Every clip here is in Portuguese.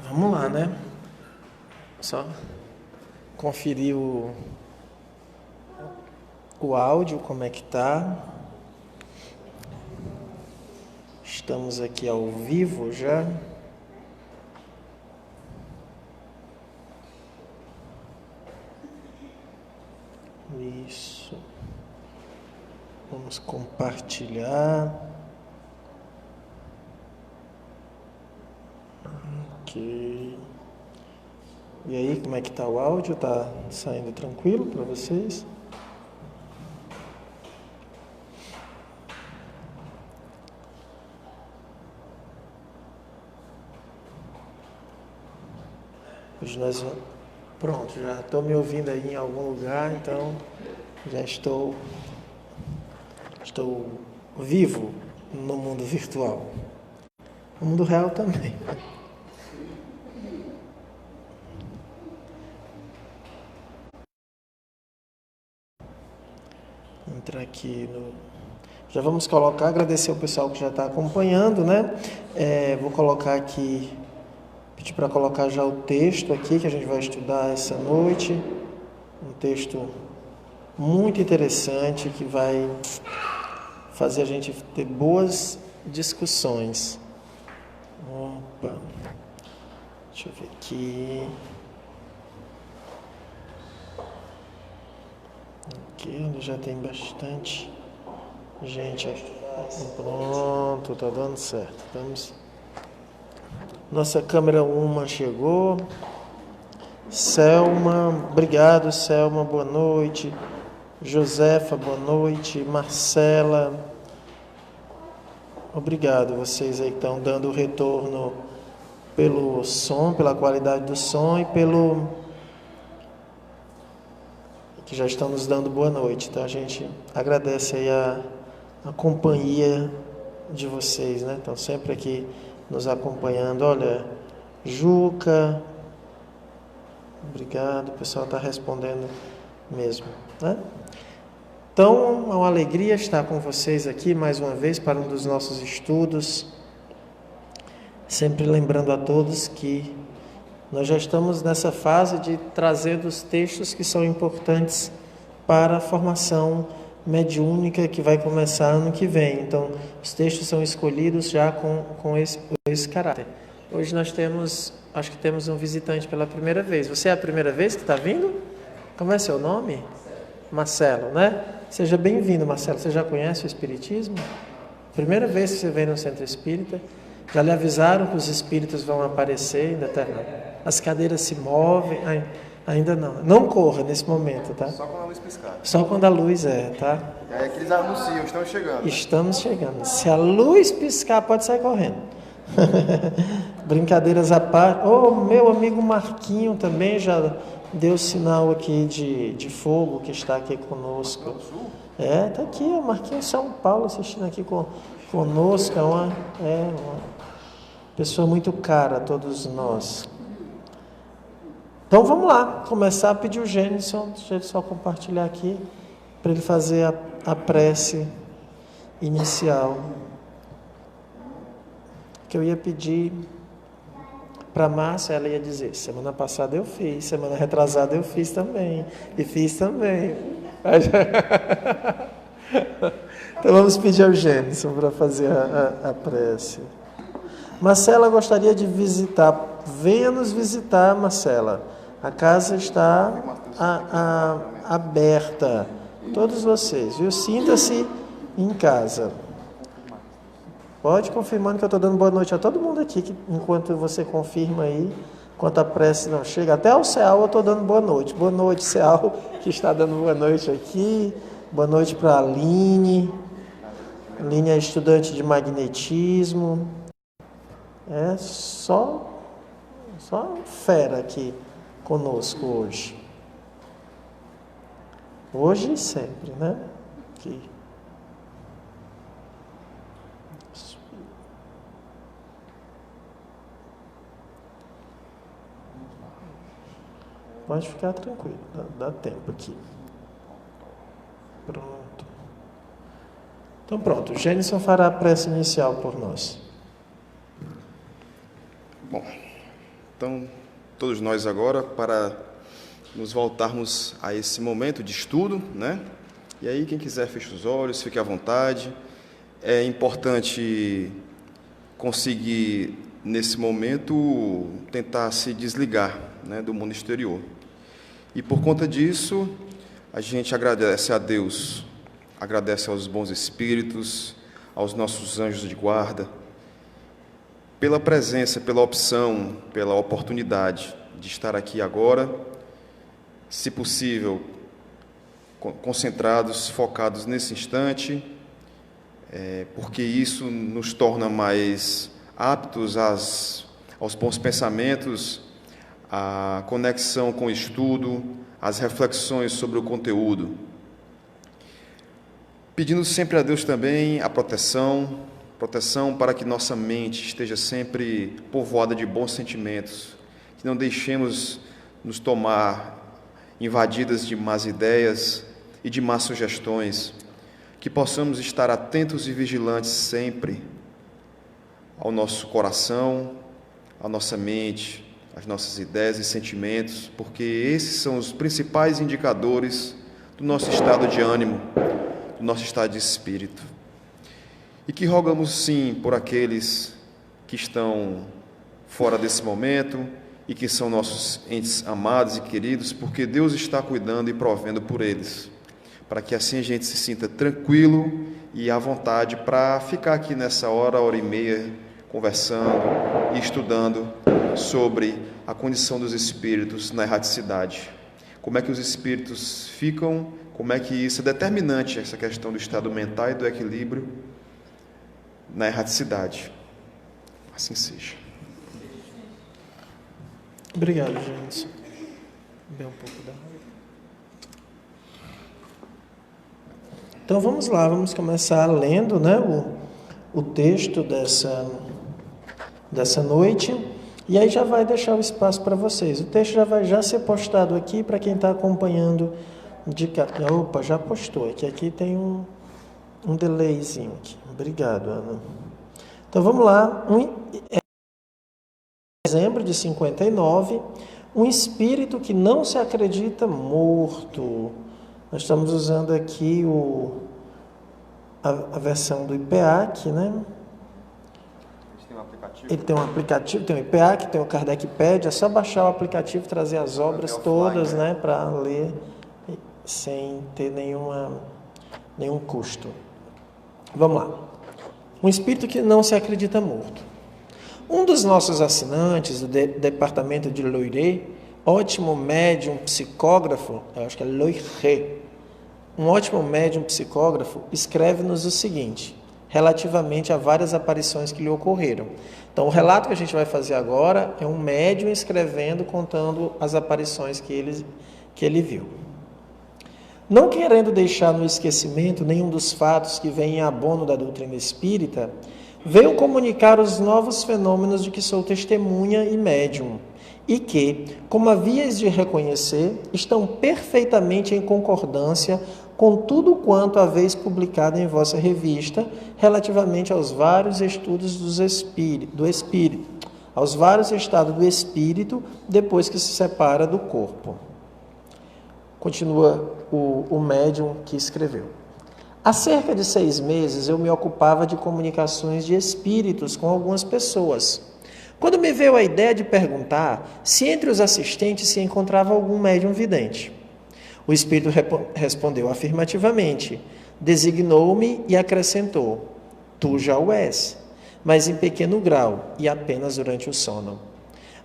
Vamos lá, né? Só conferir o áudio, como é que tá. Estamos aqui ao vivo já. Isso. Vamos compartilhar. Ok. E aí, como é que tá o áudio? Tá saindo tranquilo para vocês? Hoje nós... Pronto, já estou me ouvindo aí em algum lugar, então já estou vivo no mundo virtual. No mundo real também. Entrar aqui no... Já vamos colocar, agradecer ao pessoal que já está acompanhando, né? Vou colocar aqui, pedir para colocar já o texto aqui que a gente vai estudar essa noite. Um texto muito interessante que vai fazer a gente ter boas discussões. Opa, deixa eu ver aqui. Aqui onde já tem bastante gente. Pronto, tá dando certo. Nossa câmera 1 chegou. Selma, obrigado, Selma, boa noite. Josefa, boa noite. Marcela, obrigado. Vocês aí que estão dando o retorno pelo som, pela qualidade do som e que já estão nos dando boa noite. Então a gente agradece aí a companhia de vocês, né? Estão sempre aqui nos acompanhando. Olha, Juca, obrigado, o pessoal está respondendo mesmo, né? Então, é uma alegria estar com vocês aqui mais uma vez para um dos nossos estudos. Sempre lembrando a todos que nós já estamos nessa fase de trazer os textos que são importantes para a formação mediúnica que vai começar ano que vem. Então, os textos são escolhidos já com esse caráter. Hoje nós acho que temos um visitante pela primeira vez. Você é a primeira vez que está vindo? Como é seu nome? Marcelo, né? Seja bem-vindo, Marcelo. Você já conhece o Espiritismo? Primeira vez que você vem no Centro Espírita. Já lhe avisaram que os espíritos vão aparecer? Ainda tá, não. As cadeiras se movem? Ainda não. Não corra nesse momento, tá? Só quando a luz piscar. Só quando a luz tá? É que eles anunciam, estamos chegando. Estamos chegando. Se a luz piscar, pode sair correndo. Brincadeiras à parte. Meu amigo Marquinho também já deu sinal aqui de fogo, que está aqui conosco. Tá aqui, o Marquinho São Paulo assistindo aqui conosco. É uma pessoa muito cara a todos nós. Então vamos lá, começar a pedir o Gênison, deixa ele só compartilhar aqui, para ele fazer a prece inicial. Que eu ia pedir para a Márcia, ela ia dizer, semana passada eu fiz, semana retrasada eu fiz também, e fiz também. Então vamos pedir ao Gênison para fazer a prece. Marcela gostaria de visitar, venha nos visitar, Marcela. A casa está aberta, todos vocês, viu? Sinta-se em casa. Pode confirmando que eu estou dando boa noite a todo mundo aqui, que enquanto você confirma aí, enquanto a prece não chega, até ao Ceal eu estou dando boa noite. Boa noite, Ceal, que está dando boa noite aqui. Boa noite para a Aline. A Aline é estudante de magnetismo. Só fera aqui conosco hoje. Hoje e sempre, né? Aqui. Pode ficar tranquilo, dá tempo aqui. Pronto. Então pronto, o Gênison fará a prece inicial por nós. Bom, Então, todos nós agora, para nos voltarmos a esse momento de estudo, né? E aí, quem quiser, feche os olhos, fique à vontade. É importante conseguir, nesse momento, tentar se desligar, né, do mundo exterior. E por conta disso, a gente agradece a Deus, agradece aos bons espíritos, aos nossos anjos de guarda, pela presença, pela opção, pela oportunidade de estar aqui agora, se possível, concentrados, focados nesse instante, porque isso nos torna mais aptos aos bons pensamentos, à conexão com o estudo, às reflexões sobre o conteúdo. Pedindo sempre a Deus também a proteção para que nossa mente esteja sempre povoada de bons sentimentos, que não deixemos nos tomar invadidas de más ideias e de más sugestões, que possamos estar atentos e vigilantes sempre ao nosso coração, à nossa mente, às nossas ideias e sentimentos, porque esses são os principais indicadores do nosso estado de ânimo, do nosso estado de espírito. E que rogamos sim por aqueles que estão fora desse momento e que são nossos entes amados e queridos, porque Deus está cuidando e provendo por eles, para que assim a gente se sinta tranquilo e à vontade para ficar aqui nessa hora e meia, conversando e estudando sobre a condição dos espíritos na erraticidade. Como é que os espíritos ficam, como é que isso é determinante, essa questão do estado mental e do equilíbrio na erraticidade. Assim seja. Obrigado, gente. Beber um pouco da água. Então vamos lá, vamos começar lendo, né, o texto dessa noite, e aí já vai deixar o espaço para vocês. O texto já vai ser postado aqui para quem está acompanhando de cá. Opa, já postou, aqui tem um delayzinho aqui. Obrigado, Ana. Então vamos lá. Dezembro de 59, um espírito que não se acredita morto. Nós estamos usando aqui a versão do IPEAC, né? Ele tem um aplicativo, tem o IPEAC, tem o Kardecpédia, é só baixar o aplicativo, trazer as obras todas, né, para ler sem ter nenhum custo. Vamos lá. Um espírito que não se acredita morto. Um dos nossos assinantes do departamento de Loiré, ótimo médium psicógrafo, eu acho que é Loiré, um ótimo médium psicógrafo, escreve-nos o seguinte, relativamente a várias aparições que lhe ocorreram. Então, o relato que a gente vai fazer agora é um médium escrevendo, contando as aparições que ele viu. Não querendo deixar no esquecimento nenhum dos fatos que vêm em abono da doutrina espírita, veio comunicar os novos fenômenos de que sou testemunha e médium, e que, como havíeis de reconhecer, estão perfeitamente em concordância com tudo quanto haveis publicado em vossa revista, relativamente aos vários estudos do espírito, aos vários estados do espírito, depois que se separa do corpo. Continua o médium que escreveu. Há cerca de 6 meses eu me ocupava de comunicações de espíritos com algumas pessoas. Quando me veio a ideia de perguntar se entre os assistentes se encontrava algum médium vidente. O espírito respondeu afirmativamente, designou-me e acrescentou, tu já o és, mas em pequeno grau e apenas durante o sono.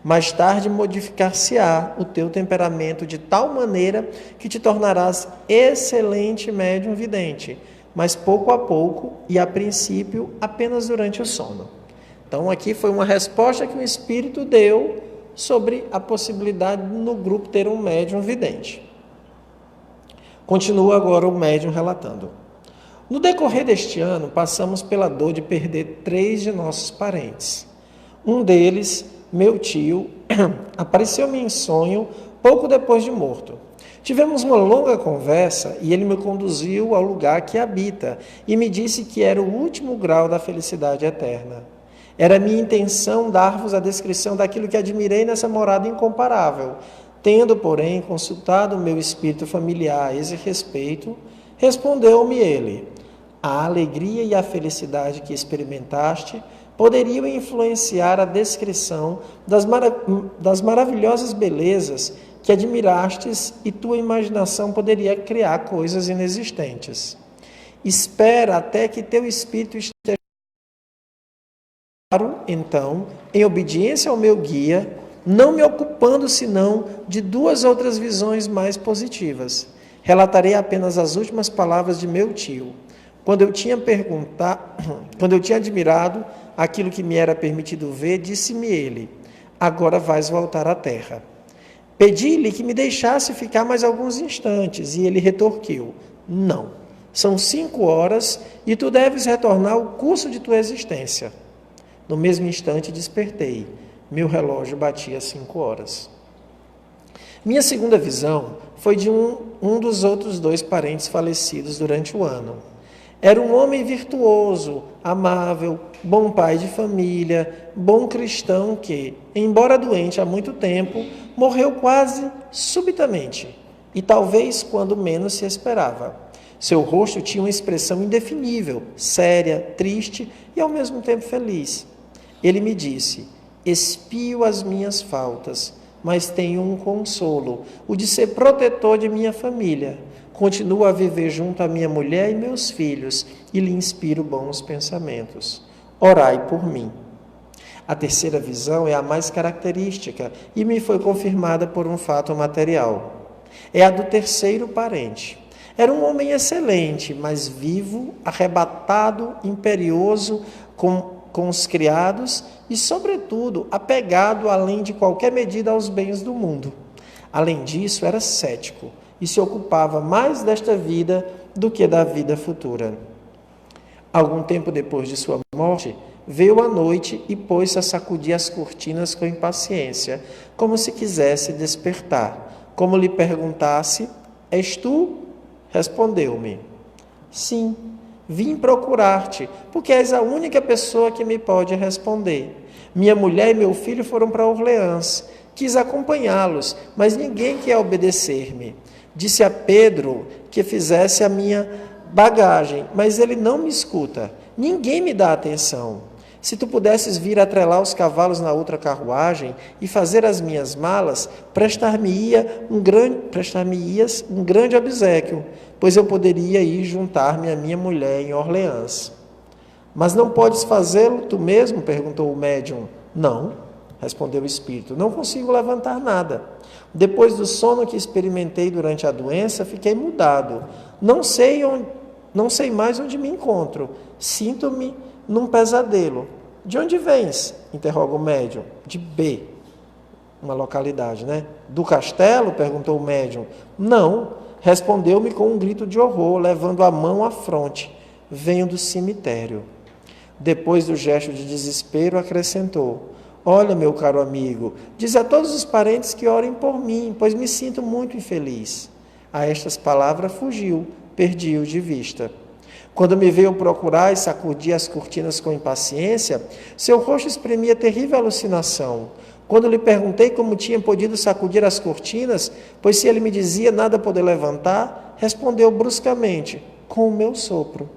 Mais tarde modificar-se-á o teu temperamento de tal maneira que te tornarás excelente médium vidente, mas pouco a pouco e a princípio apenas durante o sono. Então aqui foi uma resposta que o espírito deu sobre a possibilidade no grupo ter um médium vidente. Continua agora o médium relatando. No decorrer deste ano, passamos pela dor de perder 3 de nossos parentes. Um deles, meu tio, apareceu-me em sonho pouco depois de morto. Tivemos uma longa conversa e ele me conduziu ao lugar que habita e me disse que era o último grau da felicidade eterna. Era minha intenção dar-vos a descrição daquilo que admirei nessa morada incomparável. Tendo, porém, consultado o meu espírito familiar a esse respeito, respondeu-me ele: a alegria e a felicidade que experimentaste poderiam influenciar a descrição das maravilhosas belezas que admirastes, e tua imaginação poderia criar coisas inexistentes. Espera até que teu espírito esteja claro, então, em obediência ao meu guia, não me ocupando senão de duas outras visões mais positivas. Relatarei apenas as últimas palavras de meu tio. Quando eu tinha admirado aquilo que me era permitido ver, disse-me ele: agora vais voltar à terra. Pedi-lhe que me deixasse ficar mais alguns instantes, e ele retorquiu: não, são 5 horas e tu deves retornar ao curso de tua existência. No mesmo instante despertei. Meu relógio batia 5 horas. Minha segunda visão foi de um dos outros 2 parentes falecidos durante o ano. Era um homem virtuoso, amável, bom pai de família, bom cristão que, embora doente há muito tempo, morreu quase subitamente, e talvez quando menos se esperava. Seu rosto tinha uma expressão indefinível, séria, triste e ao mesmo tempo feliz. Ele me disse: expio as minhas faltas, mas tenho um consolo, o de ser protetor de minha família. Continuo a viver junto à minha mulher e meus filhos e lhe inspiro bons pensamentos. Orai por mim. A terceira visão é a mais característica e me foi confirmada por um fato material. É a do terceiro parente. Era um homem excelente, mas vivo, arrebatado, imperioso, com os criados e, sobretudo, apegado além de qualquer medida aos bens do mundo. Além disso, era cético e se ocupava mais desta vida do que da vida futura. Algum tempo depois de sua morte, veio à noite e pôs-se a sacudir as cortinas com impaciência, como se quisesse despertar. Como lhe perguntasse: és tu? Respondeu-me: sim. Vim procurar-te, porque és a única pessoa que me pode responder. Minha mulher e meu filho foram para Orleans. Quis acompanhá-los, mas ninguém quer obedecer-me. Disse a Pedro que fizesse a minha bagagem, mas ele não me escuta. Ninguém me dá atenção. Se tu pudesses vir atrelar os cavalos na outra carruagem e fazer as minhas malas, prestar-me-ias um grande obséquio, pois eu poderia ir juntar-me à minha mulher em Orleans. Mas não podes fazê-lo tu mesmo? Perguntou o médium. Não, respondeu o espírito, não consigo levantar nada. Depois do sono que experimentei durante a doença, fiquei mudado. Não sei mais onde me encontro. Sinto-me num pesadelo. De onde vens? Interroga o médium. De B, uma localidade, né? Do castelo? Perguntou o médium. Não, respondeu-me com um grito de horror, levando a mão à fronte. Venho do cemitério. Depois do gesto de desespero, acrescentou: olha, meu caro amigo, diz a todos os parentes que orem por mim, pois me sinto muito infeliz. A estas palavras fugiu, perdi-o de vista. Quando me veio procurar e sacudia as cortinas com impaciência, seu rosto exprimia terrível alucinação. Quando lhe perguntei como tinha podido sacudir as cortinas, pois se ele me dizia nada poder levantar, respondeu bruscamente: com o meu sopro.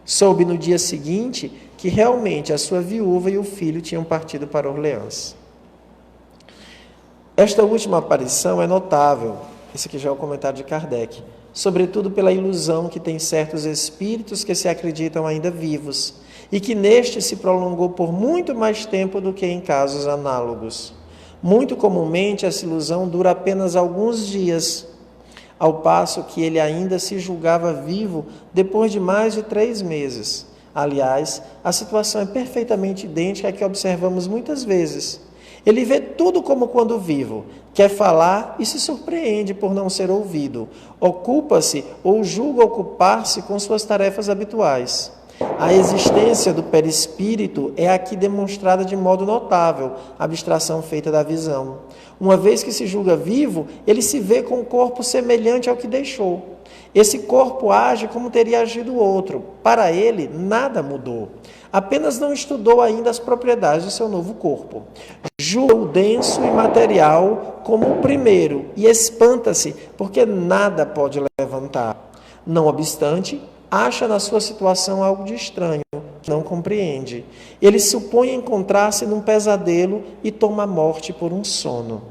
Soube no dia seguinte que realmente a sua viúva e o filho tinham partido para Orleans. Esta última aparição é notável, esse aqui já é o comentário de Kardec, sobretudo pela ilusão que tem certos espíritos que se acreditam ainda vivos, e que neste se prolongou por muito mais tempo do que em casos análogos. Muito comumente essa ilusão dura apenas alguns dias, ao passo que ele ainda se julgava vivo depois de mais de 3 meses. Aliás, a situação é perfeitamente idêntica à que observamos muitas vezes. Ele vê tudo como quando vivo, quer falar e se surpreende por não ser ouvido, ocupa-se ou julga ocupar-se com suas tarefas habituais. A existência do perispírito é aqui demonstrada de modo notável, abstração feita da visão. Uma vez que se julga vivo, ele se vê com um corpo semelhante ao que deixou. Esse corpo age como teria agido o outro. Para ele, nada mudou. apenas não estudou ainda as propriedades do seu novo corpo. Julga o denso e material como o primeiro e espanta-se, porque nada pode levantar. Não obstante, acha na sua situação algo de estranho, que não compreende. Ele supõe encontrar-se num pesadelo e toma a morte por um sono.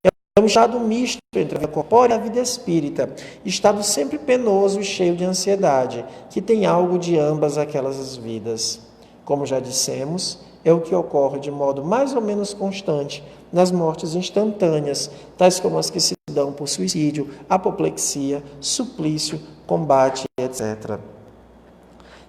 É um estado misto entre a vida corpórea e a vida espírita, estado sempre penoso e cheio de ansiedade, que tem algo de ambas aquelas vidas. Como já dissemos, é o que ocorre de modo mais ou menos constante nas mortes instantâneas, tais como as que se dão por suicídio, apoplexia, suplício, combate, etc.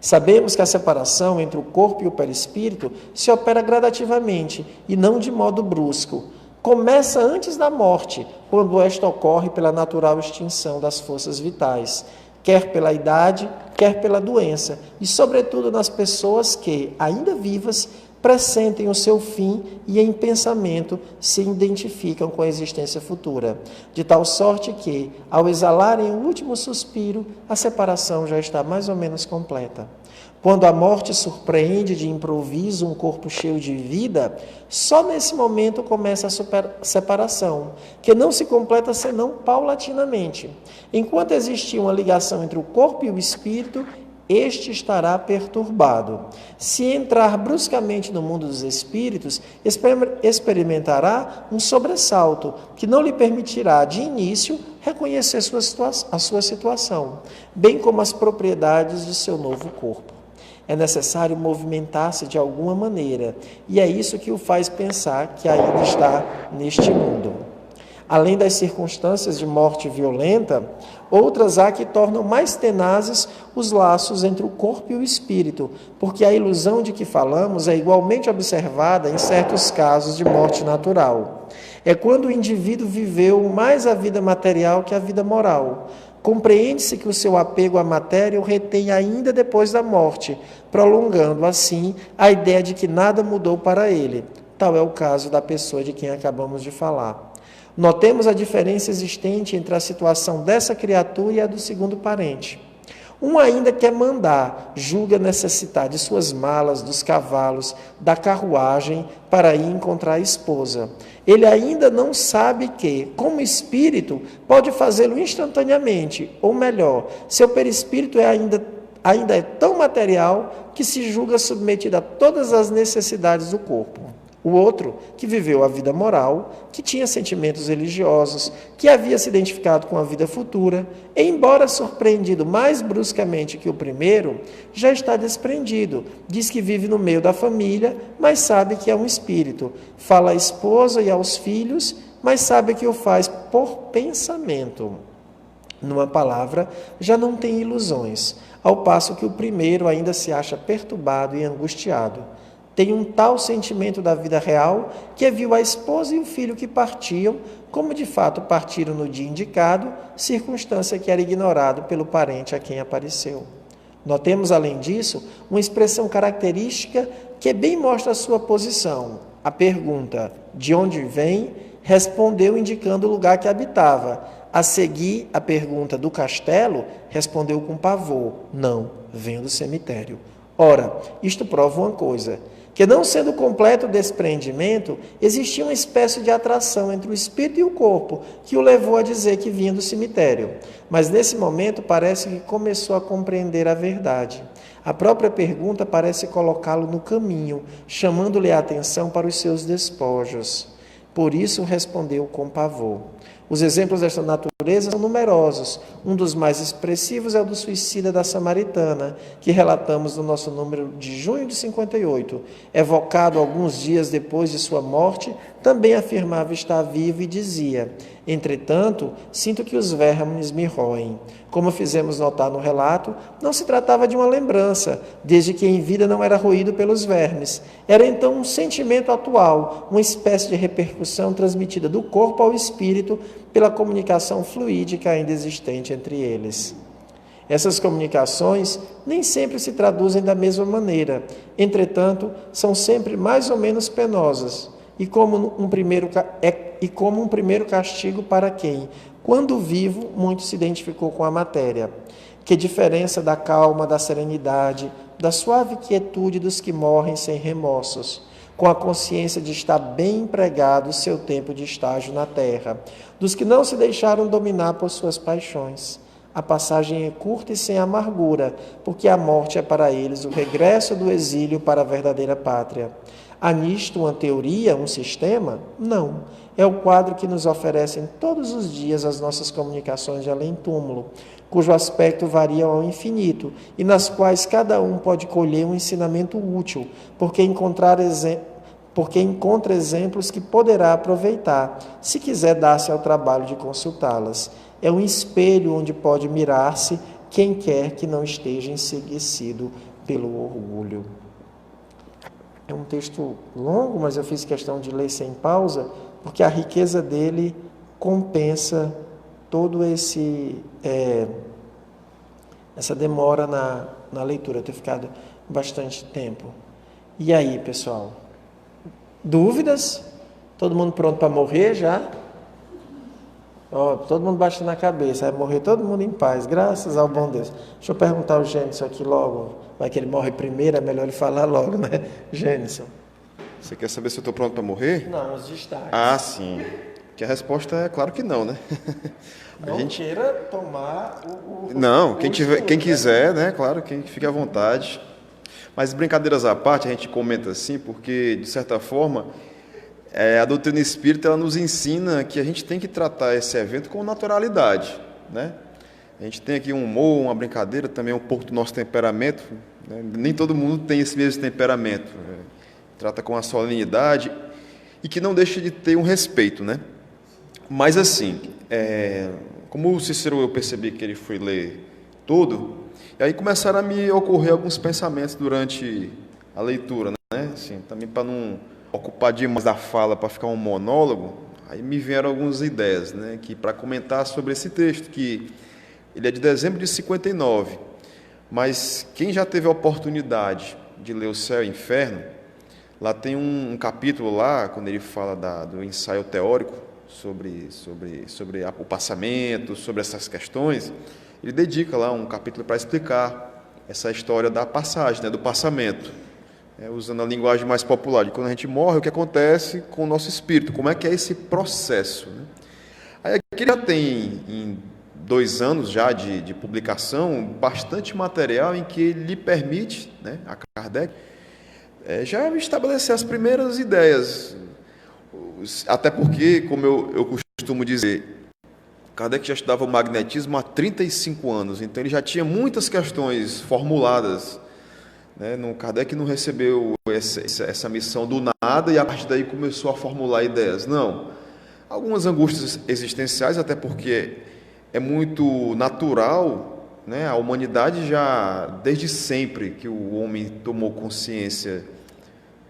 Sabemos que a separação entre o corpo e o perispírito se opera gradativamente e não de modo brusco. Começa antes da morte, quando esta ocorre pela natural extinção das forças vitais, quer pela idade, quer pela doença, e sobretudo nas pessoas que, ainda vivas, pressentem o seu fim e em pensamento se identificam com a existência futura, de tal sorte que, ao exalarem o último suspiro, a separação já está mais ou menos completa. Quando a morte surpreende de improviso um corpo cheio de vida, só nesse momento começa a separação, que não se completa senão paulatinamente. Enquanto existir uma ligação entre o corpo e o espírito, este estará perturbado. Se entrar bruscamente no mundo dos espíritos, experimentará um sobressalto, que não lhe permitirá, de início, reconhecer a sua situação, bem como as propriedades de seu novo corpo. É necessário movimentar-se de alguma maneira, e é isso que o faz pensar que ainda está neste mundo. Além das circunstâncias de morte violenta, outras há que tornam mais tenazes os laços entre o corpo e o espírito, porque a ilusão de que falamos é igualmente observada em certos casos de morte natural. É quando o indivíduo viveu mais a vida material que a vida moral. Compreende-se que o seu apego à matéria o retém ainda depois da morte, prolongando, assim, a ideia de que nada mudou para ele. Tal é o caso da pessoa de quem acabamos de falar. Notemos a diferença existente entre a situação dessa criatura e a do segundo parente. Um ainda quer mandar, julga necessitar de suas malas, dos cavalos, da carruagem para ir encontrar a esposa. Ele ainda não sabe que, como espírito, pode fazê-lo instantaneamente, ou melhor, seu perispírito ainda é tão material que se julga submetido a todas as necessidades do corpo. O outro, que viveu a vida moral, que tinha sentimentos religiosos, que havia se identificado com a vida futura, embora surpreendido mais bruscamente que o primeiro, já está desprendido. Diz que vive no meio da família, mas sabe que é um espírito. Fala à esposa e aos filhos, mas sabe que o faz por pensamento. Numa palavra, já não tem ilusões, ao passo que o primeiro ainda se acha perturbado e angustiado. Tem um tal sentimento da vida real que viu a esposa e o filho que partiam, como de fato partiram no dia indicado, circunstância que era ignorado pelo parente a quem apareceu. Notemos, além disso, uma expressão característica que bem mostra a sua posição. A pergunta, de onde vem, respondeu indicando o lugar que habitava. A seguir, a pergunta do castelo, respondeu com pavor, não, venho do cemitério. Ora, isto prova uma coisa, que não sendo completo o despreendimento, existia uma espécie de atração entre o espírito e o corpo, que o levou a dizer que vinha do cemitério. Mas nesse momento parece que começou a compreender a verdade. A própria pergunta parece colocá-lo no caminho, chamando-lhe a atenção para os seus despojos. Por isso respondeu com pavor. Os exemplos desta natureza são numerosos. Um dos mais expressivos é o do suicida da Samaritana, que relatamos no nosso número de junho de 58. Evocado alguns dias depois de sua morte, também afirmava estar vivo e dizia: entretanto, sinto que os vermes me roem. Como fizemos notar no relato, não se tratava de uma lembrança, desde que em vida não era roído pelos vermes. Era então um sentimento atual, uma espécie de repercussão transmitida do corpo ao espírito pela comunicação fluídica ainda existente entre eles. Essas comunicações nem sempre se traduzem da mesma maneira, entretanto, são sempre mais ou menos penosas, e como um primeiro castigo para quem, quando vivo, muito se identificou com a matéria. Que diferença da calma, da serenidade, da suave quietude dos que morrem sem remorsos, com a consciência de estar bem empregado o seu tempo de estágio na terra, dos que não se deixaram dominar por suas paixões. A passagem é curta e sem amargura, porque a morte é para eles o regresso do exílio para a verdadeira pátria. Há nisto uma teoria, um sistema? Não. É o quadro que nos oferecem todos os dias as nossas comunicações de além-túmulo, cujo aspecto varia ao infinito e nas quais cada um pode colher um ensinamento útil, porque encontra exemplos que poderá aproveitar, se quiser dar-se ao trabalho de consultá-las. É um espelho onde pode mirar-se quem quer que não esteja enseguecido pelo orgulho. É um texto longo, mas eu fiz questão de ler sem pausa, porque a riqueza dele compensa todo essa demora na leitura. Eu tenho ficado bastante tempo. E aí, pessoal? Dúvidas? Todo mundo pronto para morrer já? Todo mundo baixando na cabeça, vai morrer todo mundo em paz, graças ao bom Deus. Deixa eu perguntar ao Gênison aqui logo, vai que ele morre primeiro, é melhor ele falar logo, né, Gênison? Você quer saber se eu estou pronto para morrer? Não, os destaques. Ah, sim. Que a resposta é claro que não, né? Não queira tomar Não, quem quiser, né? Claro, quem fique à vontade. Mas brincadeiras à parte, a gente comenta assim, porque, de certa forma, a doutrina espírita ela nos ensina que a gente tem que tratar esse evento com naturalidade, né? A gente tem aqui um humor, uma brincadeira, também um pouco do nosso temperamento, né? Nem todo mundo tem esse mesmo temperamento, né? Trata com a solenidade e que não deixa de ter um respeito, né? Mas assim, como o Cícero eu percebi que ele foi ler tudo, e aí começaram a me ocorrer alguns pensamentos durante a leitura, né? Assim, também para não ocupar demais da fala para ficar um monólogo, aí me vieram algumas ideias, né, que para comentar sobre esse texto, que ele é de dezembro de 59, mas quem já teve a oportunidade de ler O Céu e o Inferno, lá tem um capítulo lá, quando ele fala do ensaio teórico sobre o passamento, sobre essas questões, ele dedica lá um capítulo para explicar essa história da passagem, né, do passamento. Usando a linguagem mais popular, de quando a gente morre, o que acontece com o nosso espírito, como é que é esse processo, né? Aí aqui já tem, em 2 anos já de publicação, bastante material em que ele lhe permite, né, a Kardec, já estabelecer as primeiras ideias, até porque, como eu costumo dizer, Kardec já estudava o magnetismo há 35 anos, então ele já tinha muitas questões formuladas, né? Kardec não recebeu essa missão do nada e a partir daí começou a formular ideias. Não. Algumas angústias existenciais, até porque é muito natural, né? A humanidade já, desde sempre que o homem tomou consciência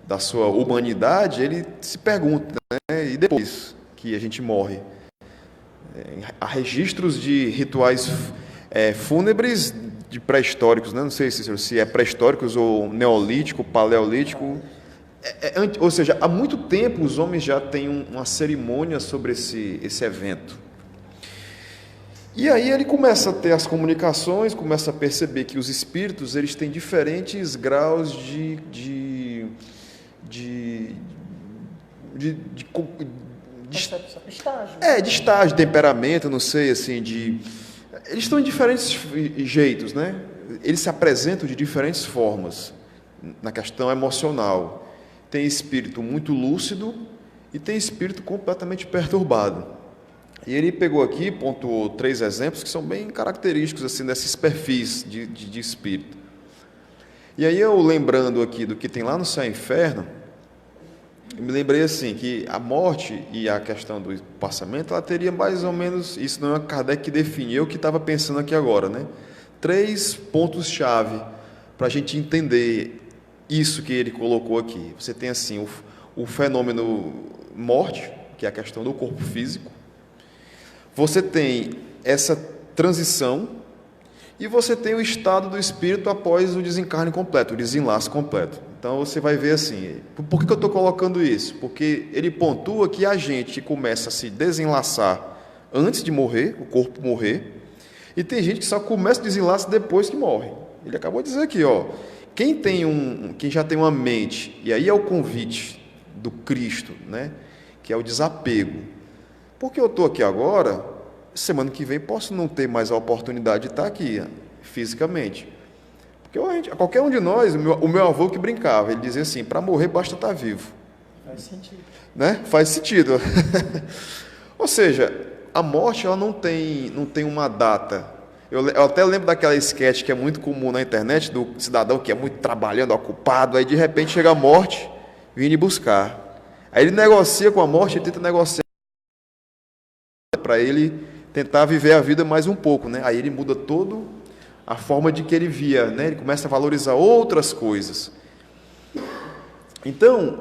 da sua humanidade, ele se pergunta, né? E depois que a gente morre? Há registros de rituais fúnebres de pré-históricos, né? Não sei se é pré-históricos ou neolítico, paleolítico. Ou seja, há muito tempo os homens já têm uma cerimônia sobre esse evento. E aí ele começa a ter as comunicações, começa a perceber que os espíritos eles têm diferentes graus de estágio, temperamento, não sei, assim, eles estão em diferentes jeitos, né? Eles se apresentam de diferentes formas na questão emocional. Tem espírito muito lúcido e tem espírito completamente perturbado. E ele pegou aqui, pontuou 3 exemplos que são bem característicos assim desses perfis de espírito. E aí eu lembrando aqui do que tem lá no Céu e Inferno, eu me lembrei assim, que a morte e a questão do passamento, ela teria mais ou menos, isso não é Kardec que definiu, o que estava pensando aqui agora, né? 3 pontos-chave para a gente entender isso que ele colocou aqui. Você tem assim, o fenômeno morte, que é a questão do corpo físico. Você tem essa transição e você tem o estado do espírito após o desencarne completo, o desenlace completo. Então você vai ver assim, por que eu estou colocando isso? Porque ele pontua que a gente começa a se desenlaçar antes de morrer, o corpo morrer, e tem gente que só começa o desenlace depois que morre. Ele acabou de dizer aqui, quem já tem uma mente, e aí é o convite do Cristo, né? Que é o desapego. Porque eu estou aqui agora, semana que vem posso não ter mais a oportunidade de estar aqui fisicamente. Porque qualquer um de nós, o meu avô que brincava, ele dizia assim, para morrer basta estar vivo. Faz sentido. Né? Faz sentido. Ou seja, a morte ela não tem uma data. Eu até lembro daquela sketch que é muito comum na internet, do cidadão que é muito trabalhando, ocupado, aí de repente chega a morte, vindo buscar. Aí ele negocia com a morte, ele tenta negociar para ele tentar viver a vida mais um pouco, né? Aí ele muda todo a forma de que ele via, né? Ele começa a valorizar outras coisas. Então,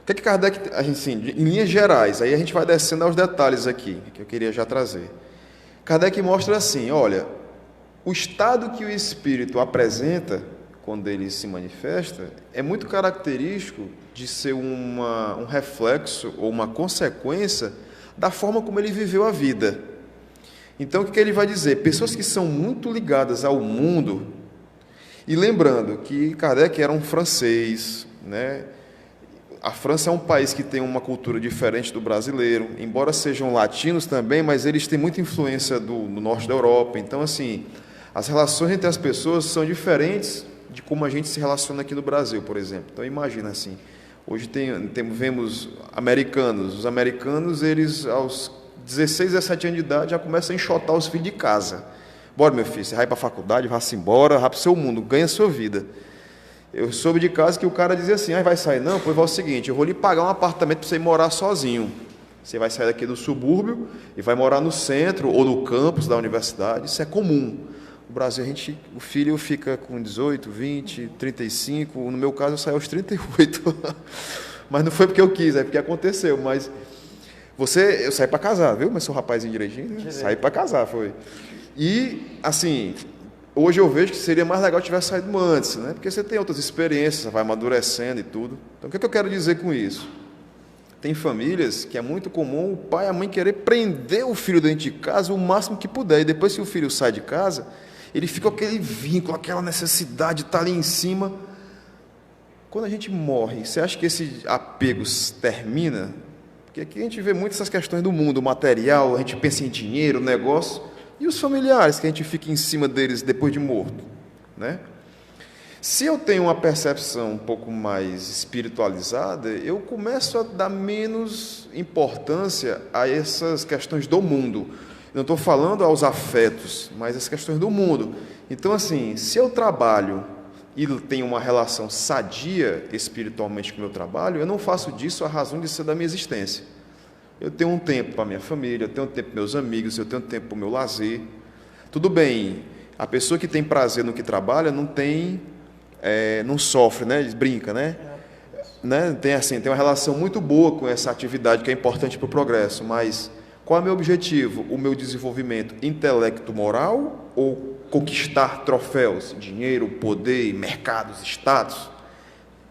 o que Kardec, assim, em linhas gerais, aí a gente vai descendo aos detalhes aqui, que eu queria já trazer. Kardec mostra assim, olha, o estado que o espírito apresenta, quando ele se manifesta, é muito característico de ser um reflexo ou uma consequência da forma como ele viveu a vida. Então, o que ele vai dizer? Pessoas que são muito ligadas ao mundo, e lembrando que Kardec era um francês, né? A França é um país que tem uma cultura diferente do brasileiro, embora sejam latinos também, mas eles têm muita influência do norte da Europa. Então, assim, as relações entre as pessoas são diferentes de como a gente se relaciona aqui no Brasil, por exemplo. Então, imagina assim, hoje vemos americanos. Os americanos, eles, aos 16, 17 anos de idade, já começam a enxotar os filhos de casa. Bora, meu filho, você vai para a faculdade, vá-se embora, vá para o seu mundo, ganha a sua vida. Eu soube de casa que o cara dizia assim, vai sair? Não, pois vai o seguinte, eu vou lhe pagar um apartamento para você morar sozinho. Você vai sair daqui do subúrbio e vai morar no centro ou no campus da universidade. Isso é comum. No Brasil, o filho fica com 18, 20, 35. No meu caso, eu saí aos 38. Mas não foi porque eu quis, é porque aconteceu. Mas eu saí para casar, viu? Mas sou um rapazinho direitinho, né? Saí para casar, foi. E, assim, hoje eu vejo que seria mais legal se tivesse saído antes, né? Porque você tem outras experiências, você vai amadurecendo e tudo. Então, o que eu quero dizer com isso? Tem famílias que é muito comum o pai e a mãe querer prender o filho dentro de casa o máximo que puder. E depois que o filho sai de casa, ele fica com aquele vínculo, aquela necessidade de estar ali em cima. Quando a gente morre, você acha que esse apego termina? Porque aqui a gente vê muito essas questões do mundo material, a gente pensa em dinheiro, negócio, e os familiares, que a gente fica em cima deles depois de morto, né? Se eu tenho uma percepção um pouco mais espiritualizada, eu começo a dar menos importância a essas questões do mundo. Não estou falando aos afetos, mas as questões do mundo. Então, assim, se eu trabalho e tenho uma relação sadia espiritualmente com o meu trabalho, eu não faço disso a razão de ser da minha existência. Eu tenho um tempo para a minha família, eu tenho um tempo para meus amigos, eu tenho um tempo para o meu lazer. Tudo bem, a pessoa que tem prazer no que trabalha não sofre, né? Brinca, né? Tem uma relação muito boa com essa atividade que é importante para o progresso, mas qual é o meu objetivo? O meu desenvolvimento intelecto-moral ou conquistar troféus, dinheiro, poder, mercados, status?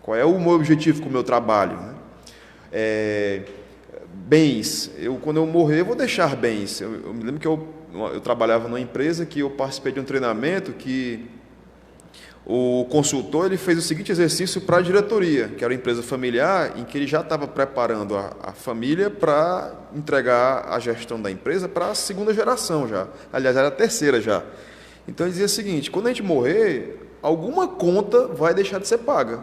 Qual é o meu objetivo com o meu trabalho, né? Bens, quando eu morrer, eu vou deixar bens. Eu me lembro que eu trabalhava numa empresa que eu participei de um treinamento que o consultor ele fez o seguinte exercício para a diretoria, que era uma empresa familiar, em que ele já estava preparando a família para entregar a gestão da empresa para a segunda geração já. Aliás, era a terceira já. Então ele dizia o seguinte, quando a gente morrer, alguma conta vai deixar de ser paga.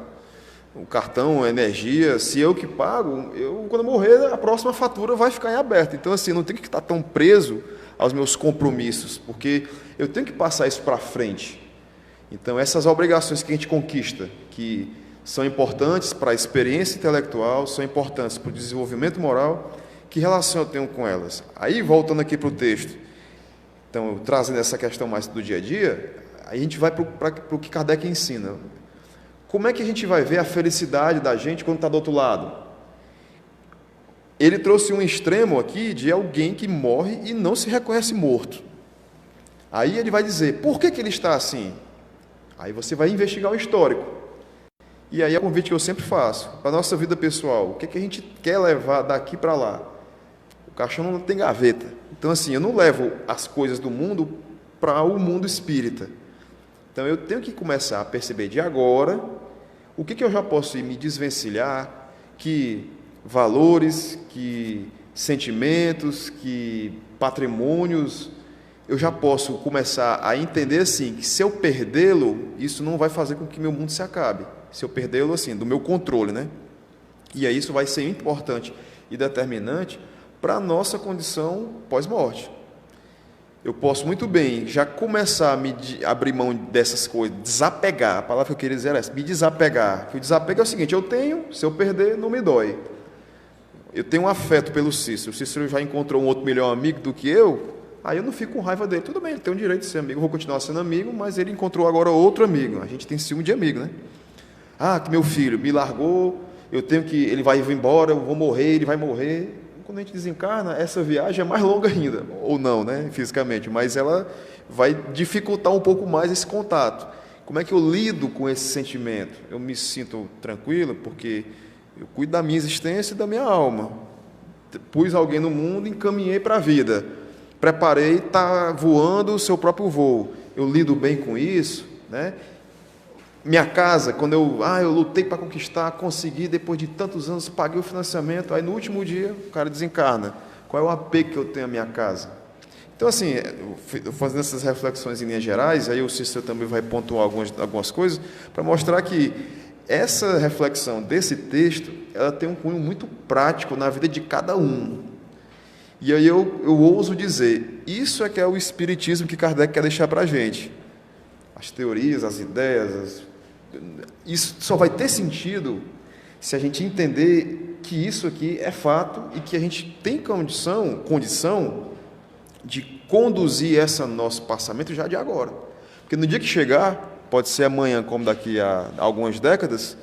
O cartão, a energia, se eu que pago, quando eu morrer, a próxima fatura vai ficar em aberto. Então, assim, eu não tenho que estar tão preso aos meus compromissos, porque eu tenho que passar isso para frente. Então, essas obrigações que a gente conquista, que são importantes para a experiência intelectual, são importantes para o desenvolvimento moral, que relação eu tenho com elas? Aí, voltando aqui para o texto, então, trazendo essa questão mais do dia a dia, aí a gente vai para o que Kardec ensina. Como é que a gente vai ver a felicidade da gente quando está do outro lado? Ele trouxe um extremo aqui de alguém que morre e não se reconhece morto. Aí ele vai dizer, por que ele está assim? Aí você vai investigar o histórico. E aí é o convite que eu sempre faço. Para a nossa vida pessoal, o que a gente quer levar daqui para lá? O caixão não tem gaveta. Então, assim, eu não levo as coisas do mundo para o mundo espírita. Então eu tenho que começar a perceber de agora o que eu já posso ir me desvencilhar, que valores, que sentimentos, que patrimônios, eu já posso começar a entender assim, que se eu perdê-lo, isso não vai fazer com que meu mundo se acabe. Se eu perdê-lo assim, do meu controle, né? E aí isso vai ser importante e determinante para a nossa condição pós-morte. Eu posso muito bem já começar a abrir mão dessas coisas, desapegar, a palavra que eu queria dizer era essa, me desapegar. O desapego é o seguinte, eu tenho, se eu perder, não me dói. Eu tenho um afeto pelo Cícero, o Cícero já encontrou um outro melhor amigo do que eu, aí eu não fico com raiva dele. Tudo bem, ele tem o direito de ser amigo, eu vou continuar sendo amigo, mas ele encontrou agora outro amigo. A gente tem ciúme de amigo, né? Ah, que meu filho me largou, ele vai embora, eu vou morrer, ele vai morrer. Quando a gente desencarna, essa viagem é mais longa ainda, ou não, né, fisicamente, mas ela vai dificultar um pouco mais esse contato. Como é que eu lido com esse sentimento? Eu me sinto tranquilo porque eu cuido da minha existência e da minha alma. Pus alguém no mundo e encaminhei para a vida. Preparei, está voando o seu próprio voo. Eu lido bem com isso, né? Minha casa, quando eu lutei para conquistar, consegui, depois de tantos anos, paguei o financiamento, aí no último dia o cara desencarna. Qual é o apego que eu tenho à minha casa? Então, assim, fazendo essas reflexões em linhas gerais, aí o Cícero também vai pontuar algumas coisas, para mostrar que essa reflexão desse texto, ela tem um cunho muito prático na vida de cada um. E aí eu ouso dizer, isso é que é o espiritismo que Kardec quer deixar para a gente. As teorias, as ideias, isso só vai ter sentido se a gente entender que isso aqui é fato e que a gente tem condição de conduzir esse nosso passamento já de agora. Porque no dia que chegar, pode ser amanhã, como daqui a algumas décadas,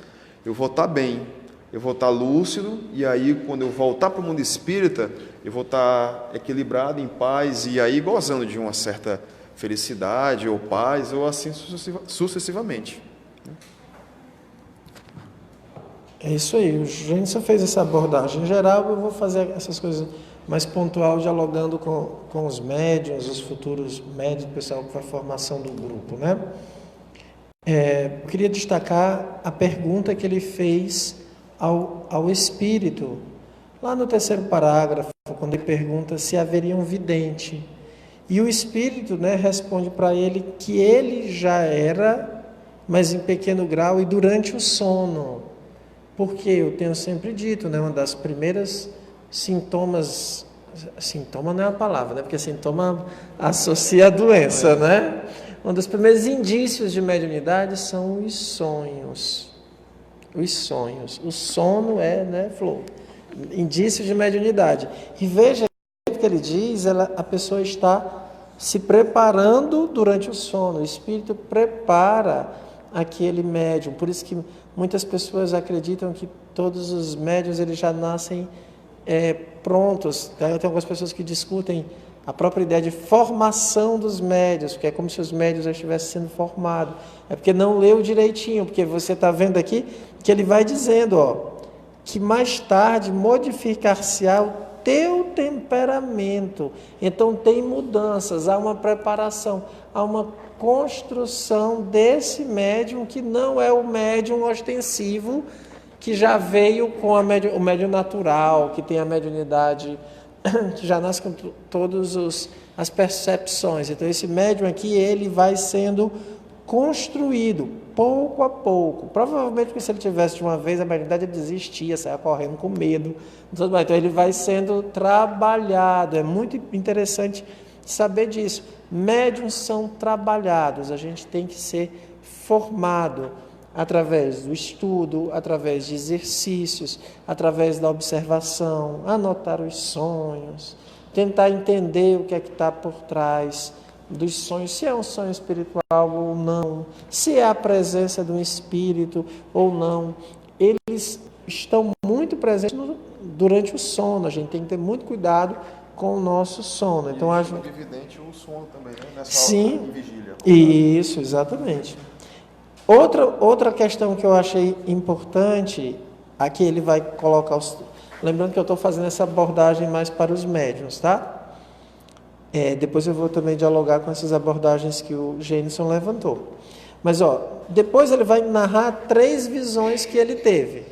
eu vou estar bem, eu vou estar lúcido, e aí quando eu voltar para o mundo espírita, eu vou estar equilibrado, em paz, e aí gozando de uma certa felicidade ou paz, ou assim sucessivamente. É isso aí, o Gênesis fez essa abordagem geral, eu vou fazer essas coisas mais pontual, dialogando com os médiuns, os futuros médiuns, o pessoal que faz a formação do grupo, né? Eu queria destacar a pergunta que ele fez ao espírito, lá no terceiro parágrafo, quando ele pergunta se haveria um vidente. E o espírito, né, responde para ele que ele já era, mas em pequeno grau e durante o sono. Porque eu tenho sempre dito, né, uma das primeiras sintomas, sintoma não é a palavra, né, porque sintoma associa a doença, né? Um dos primeiros indícios de mediunidade são os sonhos. Os sonhos. O sono é, né, Flor? Indício de mediunidade. E veja que ele diz, a pessoa está se preparando durante o sono. O espírito prepara aquele médium. Por isso que muitas pessoas acreditam que todos os médiuns eles já nascem prontos. Tem algumas pessoas que discutem a própria ideia de formação dos médiuns, porque é como se os médiuns já estivessem sendo formados. É porque não leu direitinho, porque você está vendo aqui que ele vai dizendo, que mais tarde modificar-se-á o teu temperamento. Então tem mudanças, há uma preparação, há uma construção desse médium que não é o médium ostensivo, que já veio com o médium natural, que tem a mediunidade, que já nasce com todas as percepções. Então esse médium aqui, ele vai sendo construído pouco a pouco. Provavelmente porque se ele tivesse de uma vez, a mediunidade ele desistia, saia correndo com medo. Então ele vai sendo trabalhado. É muito interessante saber disso. Médiuns são trabalhados, a gente tem que ser formado através do estudo, através de exercícios, através da observação, anotar os sonhos, tentar entender o que é que está por trás dos sonhos, se é um sonho espiritual ou não, se é a presença de um espírito ou não. Eles estão muito presentes durante o sono, a gente tem que ter muito cuidado com o nosso sono. Então, é evidente o sono também, né? Nessa sim, hora de vigília. Isso, exatamente. Outra questão que eu achei importante, aqui ele vai colocar lembrando que eu estou fazendo essa abordagem mais para os médiuns, tá? Depois eu vou também dialogar com essas abordagens que o Gênison levantou. Mas, depois ele vai narrar 3 visões que ele teve.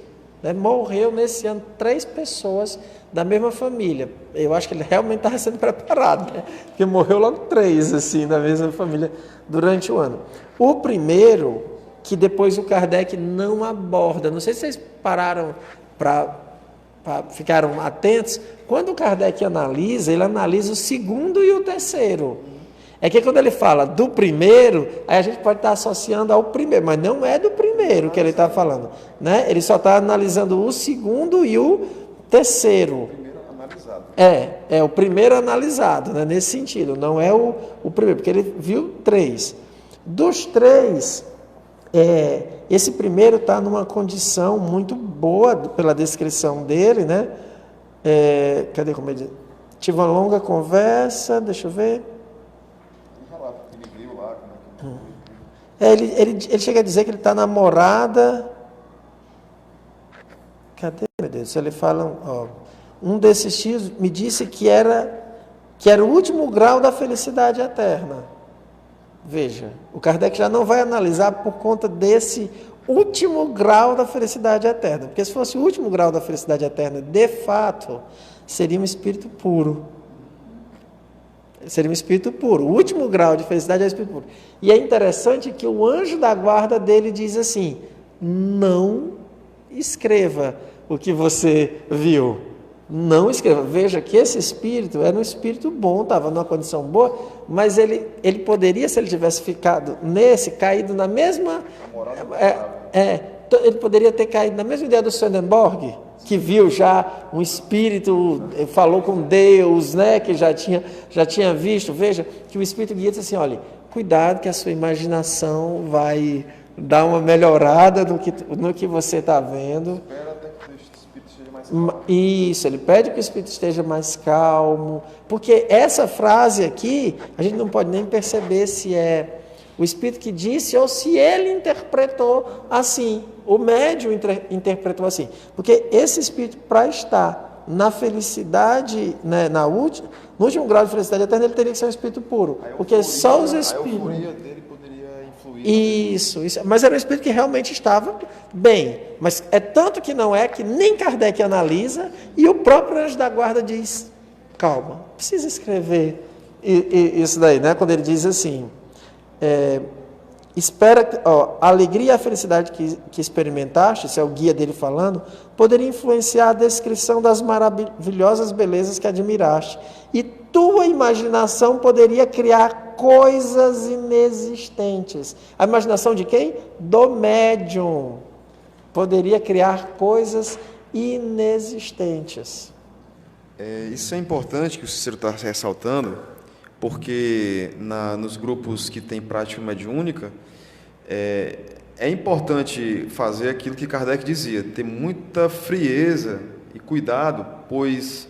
Né? Morreu nesse ano 3 pessoas da mesma família. Eu acho que ele realmente estava sendo preparado, né? Porque morreu logo 3, assim, da mesma família durante o ano. O primeiro, que depois o Kardec não aborda, não sei se vocês pararam ficaram atentos, quando o Kardec analisa, ele analisa o segundo e o terceiro. É que quando ele fala do primeiro, aí a gente pode estar associando ao primeiro, mas não é do primeiro que ele está falando, né? Ele só está analisando o segundo e o terceiro. O primeiro analisado. É o primeiro analisado, né? Nesse sentido, não é o primeiro, porque ele viu 3. Dos 3, esse primeiro está numa condição muito boa, pela descrição dele, né? Cadê como ele diz? Tive uma longa conversa, deixa eu ver. Ele chega a dizer que ele está namorada. Cadê, meu Deus? Ele fala, um desses tios me disse que era o último grau da felicidade eterna. Veja, o Kardec já não vai analisar por conta desse último grau da felicidade eterna. Porque se fosse o último grau da felicidade eterna, de fato, seria um espírito puro. Seria um espírito puro. O último grau de felicidade é o espírito puro. E é interessante que o anjo da guarda dele diz assim: não escreva o que você viu. Não escreva. Veja que esse espírito era um espírito bom, estava numa condição boa, mas ele poderia, se ele tivesse ficado caído na mesma... ele poderia ter caído na mesma ideia do Swedenborg, que viu já um espírito, falou com Deus, né, que já tinha visto. Veja que o espírito guia disse assim: olha, cuidado que a sua imaginação vai dar uma melhorada no que você está vendo. Espera até que o espírito esteja mais calmo. Isso, ele pede que o espírito esteja mais calmo, porque essa frase aqui, a gente não pode nem perceber se é o espírito que disse ou se ele interpretou assim. O médium interpretou assim, porque esse espírito, para estar na felicidade, né, no último grau de felicidade eterna, ele teria que ser um espírito puro, porque só os espíritos... A euforia dele poderia influir. Isso, mas era um espírito que realmente estava bem, mas é tanto que não é, que nem Kardec analisa, e o próprio anjo da guarda diz: calma, precisa escrever isso daí, né? Quando ele diz assim... espera, a alegria e a felicidade que experimentaste, esse é o guia dele falando, poderia influenciar a descrição das maravilhosas belezas que admiraste, e tua imaginação poderia criar coisas inexistentes. A imaginação de quem? Do médium. Poderia criar coisas inexistentes. Isso é importante que o Cícero está ressaltando, porque nos grupos que têm prática mediúnica, é importante fazer aquilo que Kardec dizia, ter muita frieza e cuidado, pois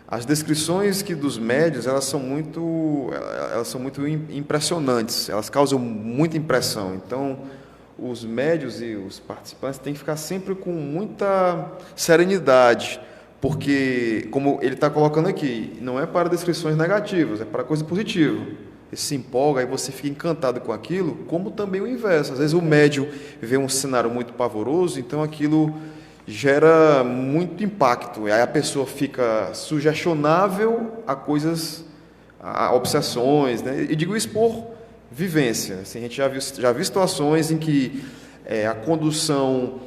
as descrições dos médiuns, elas são muito impressionantes, elas causam muita impressão. Então, os médiuns e os participantes têm que ficar sempre com muita serenidade, porque, como ele está colocando aqui, não é para descrições negativas, é para coisa positiva. Ele se empolga, aí você fica encantado com aquilo, como também o inverso. Às vezes o médium vê um cenário muito pavoroso, então aquilo gera muito impacto. Aí a pessoa fica sugestionável a coisas, a obsessões, né? E digo isso por vivência. Assim, a gente já viu situações em que a condução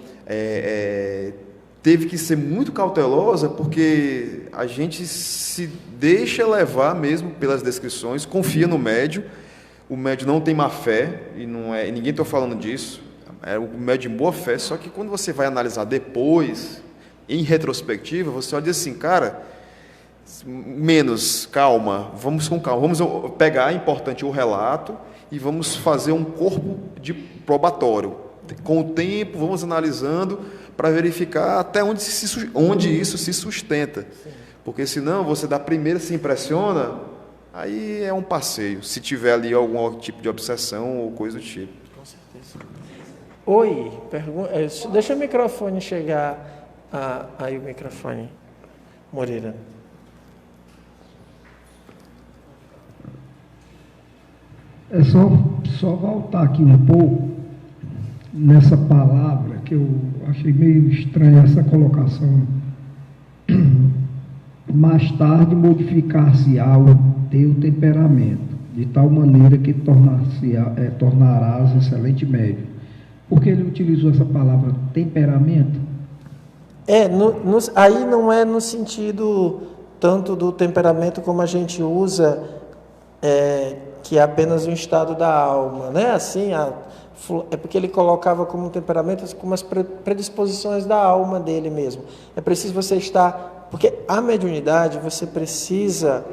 teve que ser muito cautelosa, porque a gente se deixa levar mesmo pelas descrições, confia no médium, o médium não tem má fé, e ninguém está falando disso, é o médium de boa fé, só que quando você vai analisar depois, em retrospectiva, você olha e diz assim: cara, menos, calma, vamos com calma, vamos pegar, é importante, o relato, e vamos fazer um corpo de probatório. Com o tempo, vamos analisando para verificar até onde isso se sustenta. Sim. Porque senão você da primeira se impressiona, aí é um passeio, se tiver ali algum tipo de obsessão ou coisa do tipo. Com certeza. Oi, deixa o microfone chegar, aí o microfone, Moreira. É só voltar aqui um pouco nessa palavra, que eu achei meio estranha essa colocação. Mais tarde modificar-se-á o teu temperamento, de tal maneira que tornarás excelente médium. Por que ele utilizou essa palavra temperamento? Aí não é no sentido tanto do temperamento como a gente usa, que é apenas um estado da alma, né? Assim, é porque ele colocava como temperamento como as predisposições da alma dele mesmo. É preciso você estar, porque a mediunidade você precisa,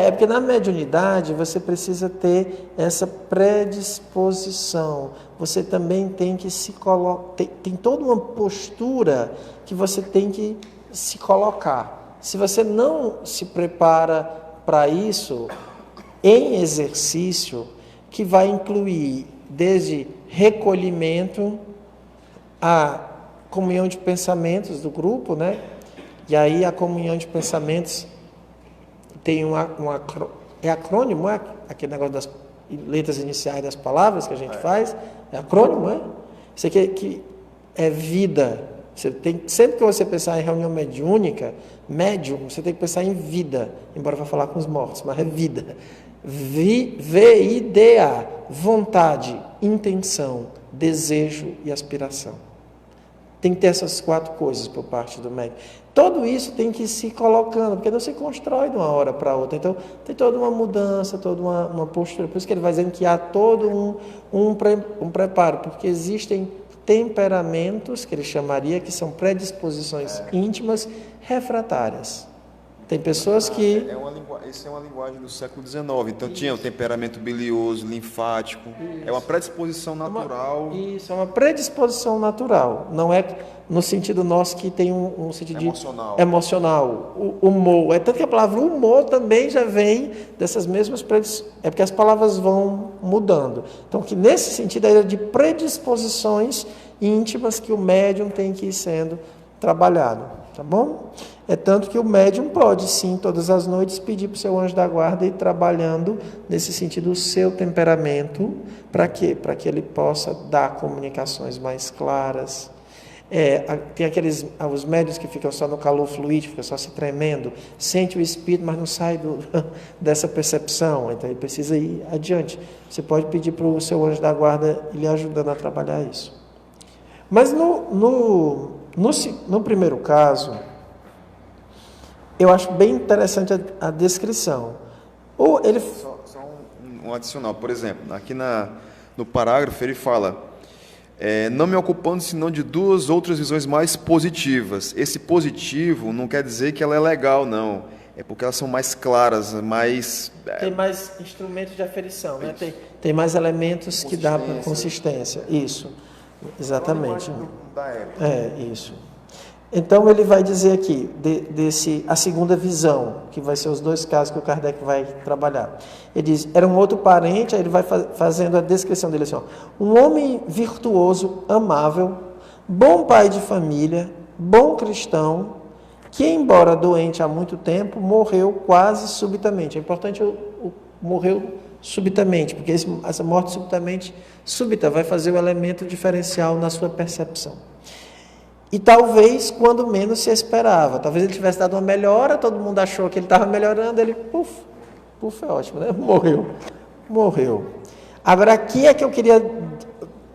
porque na mediunidade você precisa ter essa predisposição. Você também tem que se colocar, tem toda uma postura que você tem que se colocar. Se você não se prepara para isso, em exercício, que vai incluir desde recolhimento a comunhão de pensamentos do grupo, né? E aí a comunhão de pensamentos tem é acrônimo, é aquele negócio das letras iniciais das palavras que a gente faz, é acrônimo, é? Isso aqui que é vida. Sempre que você pensar em reunião mediúnica, médium, você tem que pensar em vida, embora vá falar com os mortos, mas é vida. VIDA, vontade, intenção, desejo e aspiração. Tem que ter essas 4 coisas por parte do médium. Tudo isso tem que ir se colocando, porque não se constrói de uma hora para outra. Então, tem toda uma mudança, toda uma postura. Por isso que ele vai dizendo que há todo um preparo, porque existem temperamentos, que ele chamaria, que são predisposições íntimas refratárias. Tem pessoas que... Essa é uma linguagem do século XIX. Então, tinha o temperamento bilioso, linfático. Isso. É uma predisposição natural. Isso, é uma predisposição natural. Não é no sentido nosso que tem um sentido emocional. O humor. É tanto que a palavra humor também já vem dessas mesmas predisposições. É porque as palavras vão mudando. Então, que nesse sentido é de predisposições íntimas que o médium tem que ir sendo trabalhado. Tá bom? É tanto que o médium pode, sim, todas as noites, pedir para o seu anjo da guarda ir trabalhando nesse sentido o seu temperamento. Para quê? Para que ele possa dar comunicações mais claras. Tem os médiuns que ficam só no calor fluídico, ficam só se tremendo, sente o espírito, mas não sai dessa percepção. Então ele precisa ir adiante. Você pode pedir para o seu anjo da guarda ir lhe ajudando a trabalhar isso. Mas no primeiro caso, eu acho bem interessante a descrição. Só um adicional. Por exemplo, aqui no parágrafo ele fala: não me ocupando senão de 2 outras visões mais positivas. Esse positivo não quer dizer que ela é legal, não. É porque elas são mais claras, mais... Tem mais instrumentos de aferição, né? Tem mais elementos que dá para consistência. Isso, exatamente. Da época. Isso. Então ele vai dizer aqui, a segunda visão, que vai ser os 2 casos que o Kardec vai trabalhar. Ele diz, era um outro parente, aí ele vai fazendo a descrição dele assim, um homem virtuoso, amável, bom pai de família, bom cristão, que embora doente há muito tempo, morreu quase subitamente. É importante morreu subitamente, porque essa morte súbita vai fazer o elemento diferencial na sua percepção. E talvez quando menos se esperava. Talvez ele tivesse dado uma melhora, todo mundo achou que ele estava melhorando, ele, puf, é ótimo, né? Morreu. Agora, aqui é que eu queria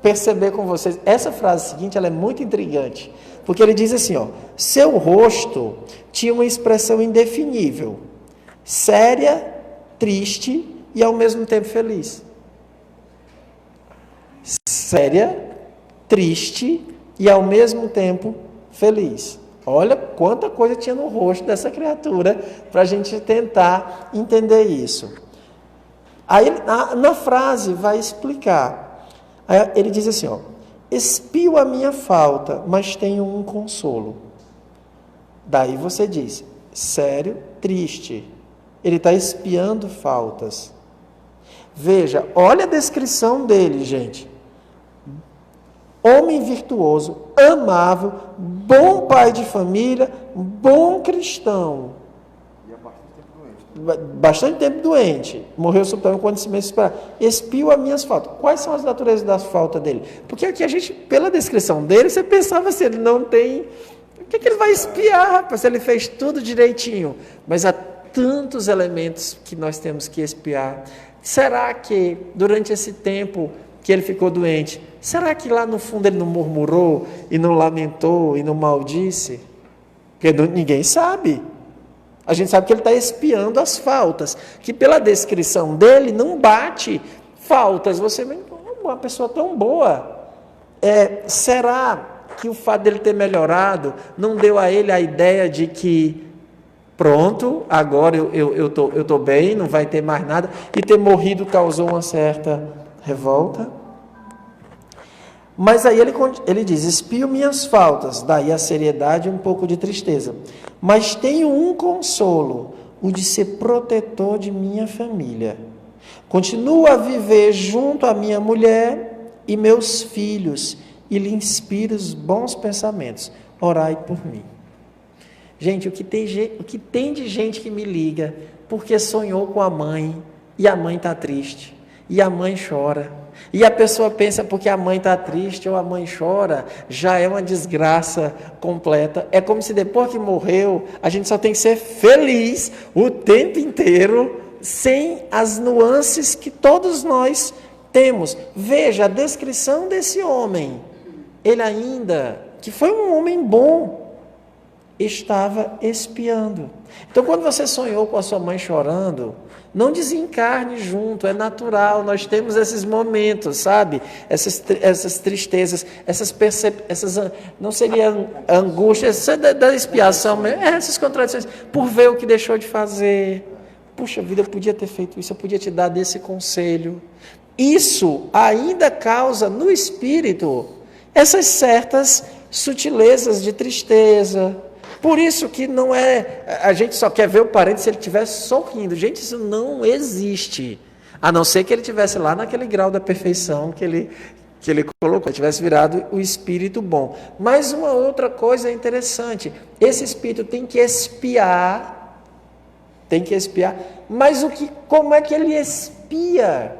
perceber com vocês. Essa frase seguinte, ela é muito intrigante, porque ele diz assim, seu rosto tinha uma expressão indefinível, séria, triste e ao mesmo tempo feliz. Séria, triste e ao mesmo tempo feliz. Olha quanta coisa tinha no rosto dessa criatura para a gente tentar entender isso. Aí na frase vai explicar. Aí ele diz assim, expio a minha falta, mas tenho um consolo. Daí você diz, sério, triste. Ele está expiando faltas. Veja, olha a descrição dele, gente. Homem virtuoso, amável, bom pai de família, bom cristão. bastante tempo doente, morreu subitamente quando se menos esperava, espiou as minhas faltas. Quais são as naturezas das faltas dele? Porque aqui a gente, pela descrição dele, você pensava assim, ele não tem... O que ele vai espiar, rapaz? Ele fez tudo direitinho. Mas há tantos elementos que nós temos que espiar. Será que, durante esse tempo que ele ficou doente, será que lá no fundo ele não murmurou, e não lamentou, e não maldisse? Porque ninguém sabe. A gente sabe que ele está espiando as faltas, que pela descrição dele não bate faltas. Você vê uma pessoa tão boa. Será que o fato dele ter melhorado não deu a ele a ideia de que pronto, agora eu tô bem, não vai ter mais nada, e ter morrido causou uma certa revolta? Mas aí ele diz, espio minhas faltas, daí a seriedade e um pouco de tristeza, mas tenho um consolo, o de ser protetor de minha família. Continuo a viver junto à minha mulher e meus filhos, e lhe inspiro os bons pensamentos. Orai por mim. Gente, o que tem de gente que me liga porque sonhou com a mãe e a mãe está triste e a mãe chora. E a pessoa pensa porque a mãe está triste ou a mãe chora, já é uma desgraça completa. É como se depois que morreu, a gente só tem que ser feliz o tempo inteiro, sem as nuances que todos nós temos. Veja a descrição desse homem. Ele ainda, que foi um homem bom, estava espiando. Então, quando você sonhou com a sua mãe chorando, não desencarne junto, é natural, nós temos esses momentos, sabe? Essas tristezas, não seria angústia, da expiação, essas contradições, por ver o que deixou de fazer. Puxa vida, eu podia ter feito isso, eu podia te dar desse conselho. Isso ainda causa no espírito essas certas sutilezas de tristeza. Por isso que não é... A gente só quer ver o parente se ele estivesse sorrindo. Gente, isso não existe. A não ser que ele estivesse lá naquele grau da perfeição que ele colocou, tivesse virado o espírito bom. Mas uma outra coisa interessante, esse espírito tem que espiar, mas como é que ele espia?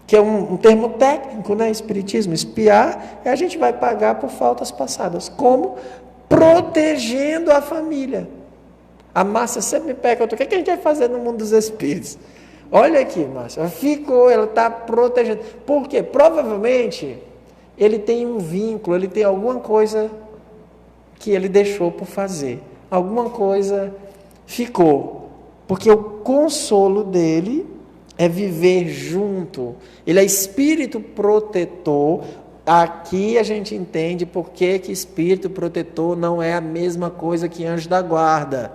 Que é um termo técnico, né? Espiritismo. Espiar a gente vai pagar por faltas passadas. Como? Protegendo a família. A Márcia sempre me pergunta, o que a gente vai fazer no mundo dos espíritos? Olha aqui, Márcia, ela está protegendo. Por quê? Provavelmente, ele tem um vínculo, ele tem alguma coisa que ele deixou por fazer. Alguma coisa ficou. Porque o consolo dele é viver junto. Ele é espírito protetor. Aqui a gente entende por que espírito protetor não é a mesma coisa que anjo da guarda.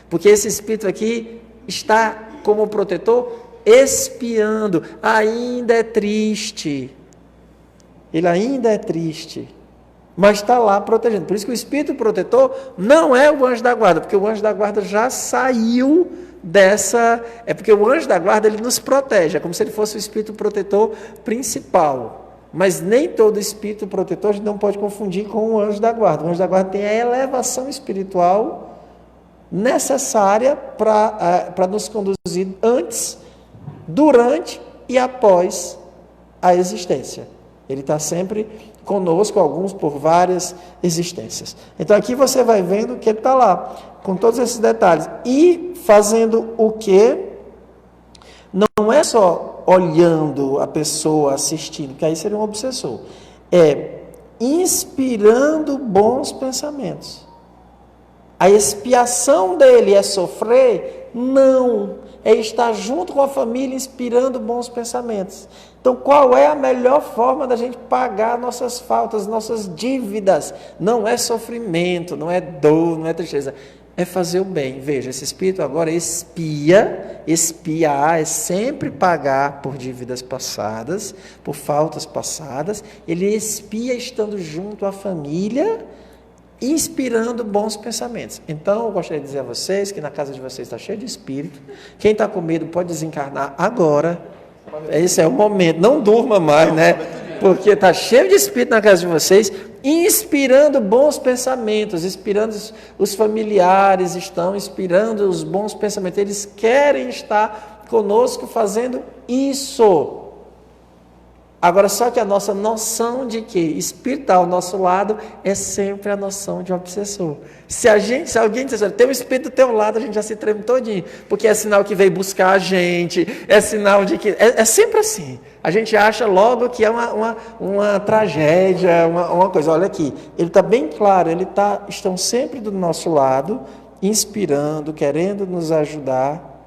Porque esse espírito aqui está como protetor espiando. Ainda é triste. Ele ainda é triste. Mas está lá protegendo. Por isso que o espírito protetor não é o anjo da guarda. Porque o anjo da guarda já saiu dessa... É porque o anjo da guarda ele nos protege. É como se ele fosse o espírito protetor principal. Mas nem todo espírito protetor a gente não pode confundir com o anjo da guarda. O anjo da guarda tem a elevação espiritual necessária para nos conduzir antes, durante e após a existência. Ele está sempre conosco, alguns por várias existências. Então aqui você vai vendo que ele está lá, com todos esses detalhes. E fazendo o quê? Não é só olhando a pessoa, assistindo, que aí seria um obsessor. É inspirando bons pensamentos. A expiação dele é sofrer? Não. É estar junto com a família, inspirando bons pensamentos. Então, qual é a melhor forma da gente pagar nossas faltas, nossas dívidas? Não é sofrimento, não é dor, não é tristeza. É fazer o bem. Veja, esse espírito agora espiar é sempre pagar por dívidas passadas, por faltas passadas. Ele espia estando junto à família, inspirando bons pensamentos. Então, eu gostaria de dizer a vocês que na casa de vocês está cheio de espírito. Quem está com medo pode desencarnar agora. Esse é o momento. Não durma mais, né? Porque está cheio de espírito na casa de vocês, inspirando bons pensamentos, inspirando os familiares, estão inspirando os bons pensamentos. Eles querem estar conosco fazendo isso. Agora, só que a nossa noção de que espírito está ao nosso lado é sempre a noção de obsessor. Se alguém disser, tem um espírito do teu lado, a gente já se treme todinho, porque é sinal que veio buscar a gente, é sinal de que... É sempre assim. A gente acha logo que é uma tragédia, uma coisa. Olha aqui, ele está bem claro, estão sempre do nosso lado, inspirando, querendo nos ajudar,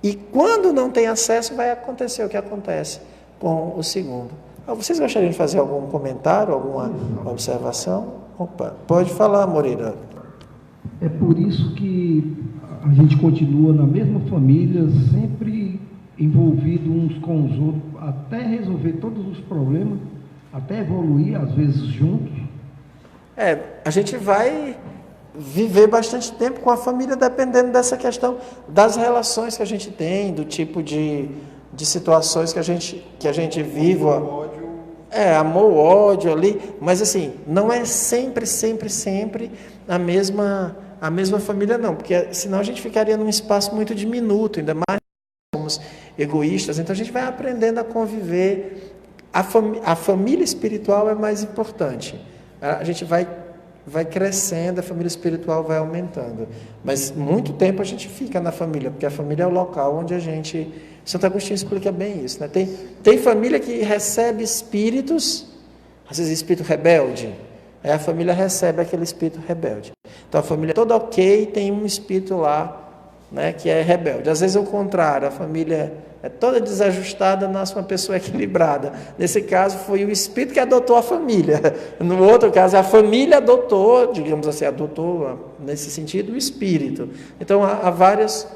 e quando não tem acesso, vai acontecer o que acontece com o segundo. Vocês gostariam de fazer algum comentário, alguma observação? Opa, pode falar, Moreira. É por isso que a gente continua na mesma família, sempre envolvido uns com os outros, até resolver todos os problemas, até evoluir, às vezes juntos. A gente vai viver bastante tempo com a família, dependendo dessa questão das relações que a gente tem, do tipo de situações que a gente vive, amor, ódio ali, mas assim, não é sempre a mesma família não, porque senão a gente ficaria num espaço muito diminuto, ainda mais somos egoístas, então a gente vai aprendendo a conviver, a família espiritual é mais importante, a gente vai crescendo, a família espiritual vai aumentando, mas muito tempo a gente fica na família, porque a família é o local onde a gente... Santo Agostinho explica bem isso, né? Tem família que recebe espíritos, às vezes espírito rebelde, aí a família recebe aquele espírito rebelde. Então a família é toda ok, tem um espírito lá, né, que é rebelde. Às vezes é o contrário, a família é toda desajustada, nasce uma pessoa equilibrada. Nesse caso foi o espírito que adotou a família. No outro caso, a família adotou, digamos assim, nesse sentido, o espírito. Então há várias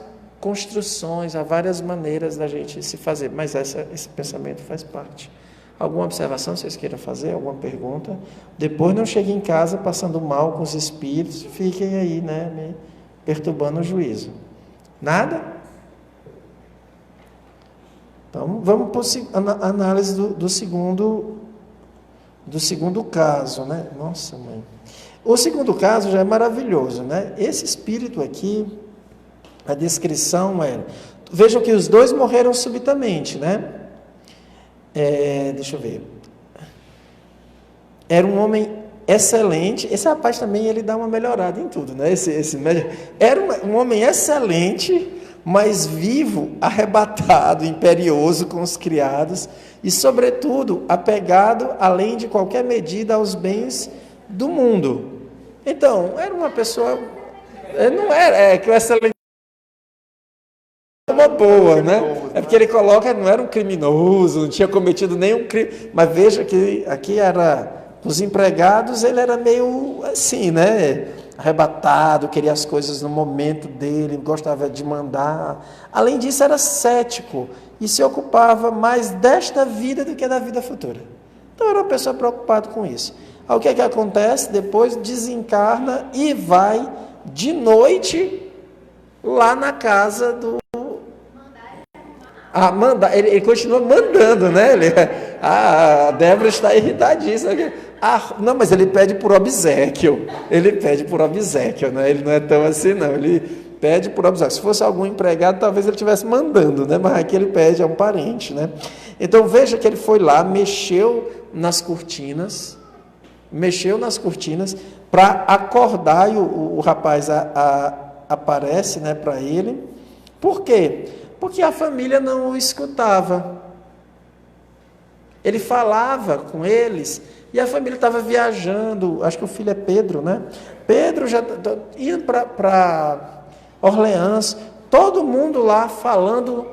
construções, há várias maneiras da gente se fazer, mas esse pensamento faz parte. Alguma observação vocês queiram fazer? Alguma pergunta? Depois não cheguem em casa passando mal com os espíritos, fiquem aí, né, me perturbando o juízo. Nada? Então, vamos para a análise do segundo caso, né? Nossa, mãe. O segundo caso já é maravilhoso, né? Esse espírito aqui, a descrição vejam que os dois morreram subitamente, né? Deixa eu ver. Era um homem excelente. Esse rapaz também, ele dá uma melhorada em tudo, né? Era um homem excelente, mas vivo, arrebatado, imperioso com os criados e, sobretudo, apegado, além de qualquer medida, aos bens do mundo. Então, era uma pessoa... Não era... que o excelente... uma boa, né? É porque ele coloca, não era um criminoso, não tinha cometido nenhum crime, mas veja que aqui era, os empregados, ele era meio assim, né? Arrebatado, queria as coisas no momento dele, gostava de mandar. Além disso, era cético e se ocupava mais desta vida do que da vida futura. Então, era uma pessoa preocupada com isso. Aí, o que é que acontece? Depois desencarna e vai de noite lá na casa do... Ele continua mandando, né? A Débora está irritadíssima. Não, mas ele pede por obséquio. Né? Ele não é tão assim, não. Ele pede por obséquio. Se fosse algum empregado, talvez ele estivesse mandando, né? Mas aqui ele pede a um parente, né? Então, veja que ele foi lá, mexeu nas cortinas para acordar, e o rapaz aparece, né, para ele. Por quê? Porque a família não o escutava. Ele falava com eles e a família estava viajando. Acho que o filho é Pedro, né? Pedro já ia para Orleans. Todo mundo lá falando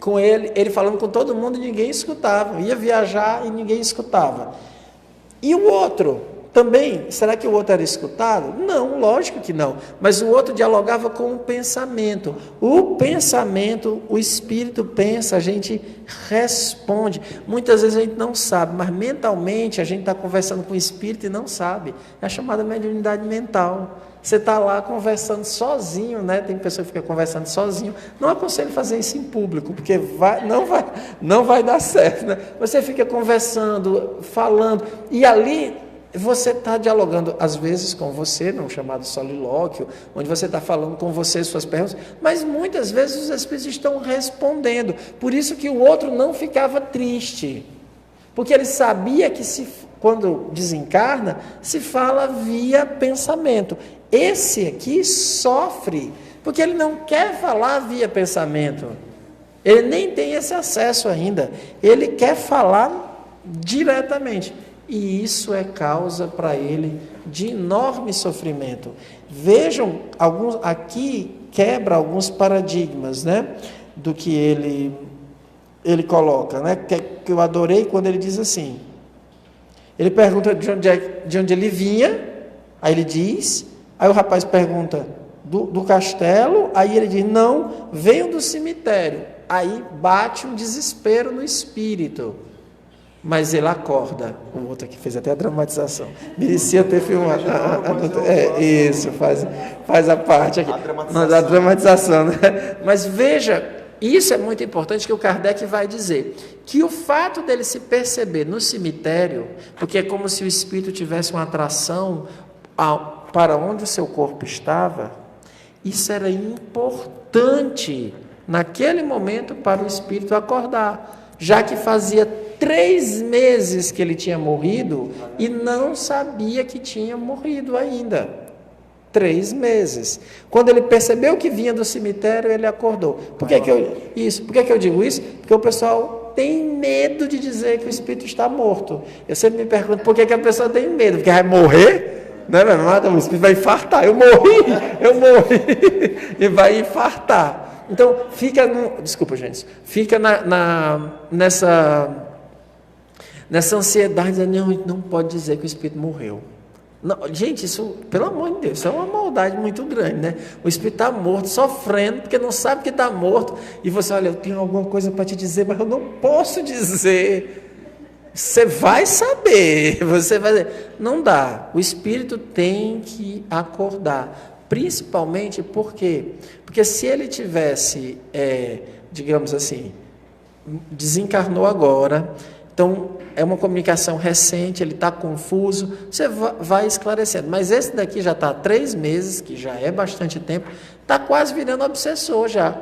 com ele falando com todo mundo e ninguém escutava. Ia viajar e ninguém escutava. E o outro, Também, será que o outro era escutado? Não, lógico que não. Mas o outro dialogava com o pensamento. O pensamento, o espírito pensa, a gente responde. Muitas vezes a gente não sabe, mas mentalmente a gente está conversando com o espírito e não sabe. É a chamada mediunidade mental. Você está lá conversando sozinho, né? Tem pessoa que fica conversando sozinho. Não aconselho fazer isso em público, porque não vai dar certo, né? Você fica conversando, falando, e ali você está dialogando, às vezes, com você, num chamado solilóquio, onde você está falando com você, suas perguntas, mas muitas vezes os espíritos estão respondendo. Por isso que o outro não ficava triste, porque ele sabia que quando desencarna, se fala via pensamento. Esse aqui sofre, porque ele não quer falar via pensamento. Ele nem tem esse acesso ainda. Ele quer falar diretamente. E isso é causa para ele de enorme sofrimento. Vejam, aqui quebra alguns paradigmas, né, do que ele coloca, né, que eu adorei quando ele diz assim. Ele pergunta de onde ele vinha, aí ele diz, aí o rapaz pergunta do castelo, aí ele diz, não, venho do cemitério. Aí bate um desespero no espírito. Mas ele acorda. O outro aqui fez até a dramatização. Merecia ter filmado. Isso, faz a parte aqui. A dramatização, né? Mas veja, isso é muito importante que o Kardec vai dizer. Que o fato dele se perceber no cemitério, porque é como se o espírito tivesse uma atração para onde o seu corpo estava, isso era importante naquele momento para o espírito acordar, já que fazia 3 meses que ele tinha morrido e não sabia que tinha morrido ainda. 3 meses. Quando ele percebeu que vinha do cemitério, ele acordou. Por que eu digo isso? Porque o pessoal tem medo de dizer que o espírito está morto. Eu sempre me pergunto por que a pessoa tem medo, porque vai morrer? Não, o espírito vai infartar. Eu morri, e vai infartar. Então, fica nessa ansiedade, não pode dizer que o espírito morreu. Não, gente, isso, pelo amor de Deus, isso é uma maldade muito grande, né? O espírito está morto, sofrendo, porque não sabe que está morto, e você, olha, eu tenho alguma coisa para te dizer, mas eu não posso dizer. Você vai saber, não dá. O espírito tem que acordar, principalmente porque se ele tivesse, digamos assim, desencarnou agora, então é uma comunicação recente, ele está confuso, você vai esclarecendo. Mas esse daqui já está há 3 meses, que já é bastante tempo, está quase virando obsessor já.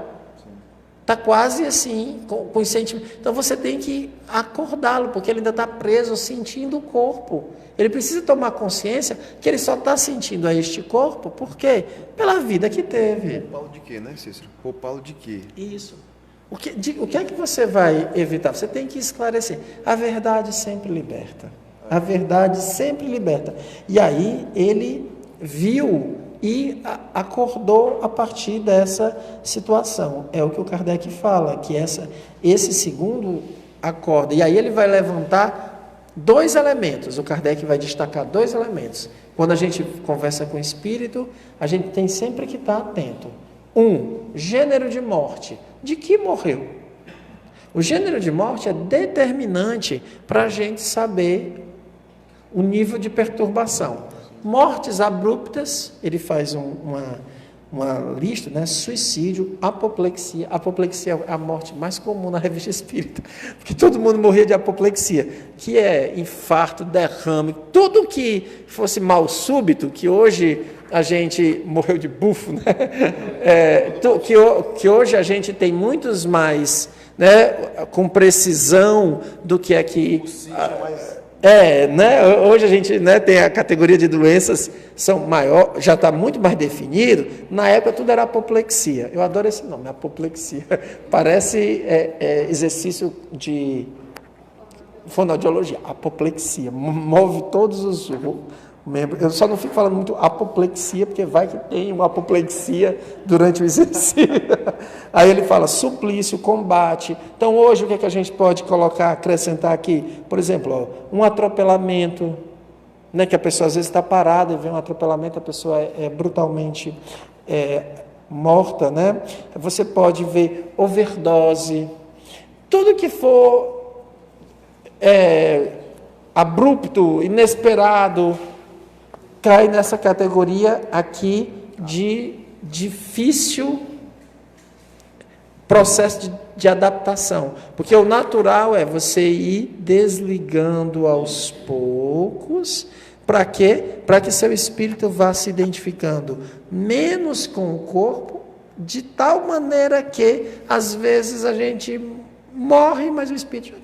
Está quase assim, com os sentimentos. Então você tem que acordá-lo, porque ele ainda está preso, sentindo o corpo. Ele precisa tomar consciência que ele só está sentindo a este corpo, por quê? Pela vida que teve. Poupá-lo de quê, né, Cícero? Poupá-lo de quê? Isso. O que é que você vai evitar? Você tem que esclarecer. A verdade sempre liberta. A verdade sempre liberta. E aí ele viu e acordou a partir dessa situação. É o que o Kardec fala, que esse segundo acorda. E aí ele vai levantar 2 elementos. O Kardec vai destacar 2 elementos. Quando a gente conversa com o espírito, a gente tem sempre que estar atento. 1, gênero de morte. De que morreu? O gênero de morte é determinante para a gente saber o nível de perturbação. Mortes abruptas, ele faz uma lista, né? Suicídio, apoplexia. Apoplexia é a morte mais comum na revista espírita, porque todo mundo morria de apoplexia, que é infarto, derrame, tudo que fosse mal súbito, que hoje a gente morreu de bufo, né? Que hoje a gente tem muitos mais, né, com precisão do que aqui. Né? Hoje a gente, né, tem a categoria de doenças, são maior, já está muito mais definido. Na época tudo era apoplexia. Eu adoro esse nome, apoplexia. Parece exercício de fonoaudiologia. Apoplexia. Move todos os membros. Eu só não fico falando muito apoplexia, porque vai que tem uma apoplexia durante o exercício. Aí ele fala suplício, combate. Então hoje o que a gente pode colocar, acrescentar aqui? Por exemplo, um atropelamento, né, que a pessoa às vezes está parada e vê um atropelamento, a pessoa é brutalmente morta, né? Você pode ver overdose, tudo que for abrupto, inesperado, cai nessa categoria aqui de difícil processo de adaptação, porque o natural é você ir desligando aos poucos. Para quê? Para que seu espírito vá se identificando menos com o corpo, de tal maneira que às vezes a gente morre, mas o espírito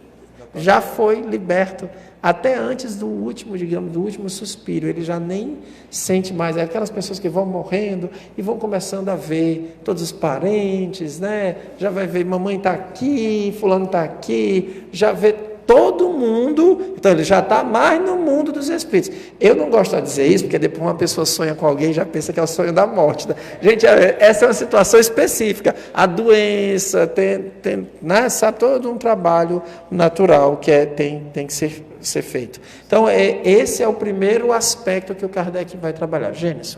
já foi liberto até antes do último, digamos, do último suspiro. Ele já nem sente mais. É aquelas pessoas que vão morrendo e vão começando a ver todos os parentes, né? Já vai ver, mamãe está aqui, fulano está aqui, já vê todo mundo. Então ele já está mais no mundo dos espíritos. Eu não gosto de dizer isso, porque depois uma pessoa sonha com alguém e já pensa que é o sonho da morte, né? Gente, essa é uma situação específica. A doença, né? Sabe, todo um trabalho natural que tem que ser feito. Então, esse é o primeiro aspecto que o Kardec vai trabalhar. Gênesis.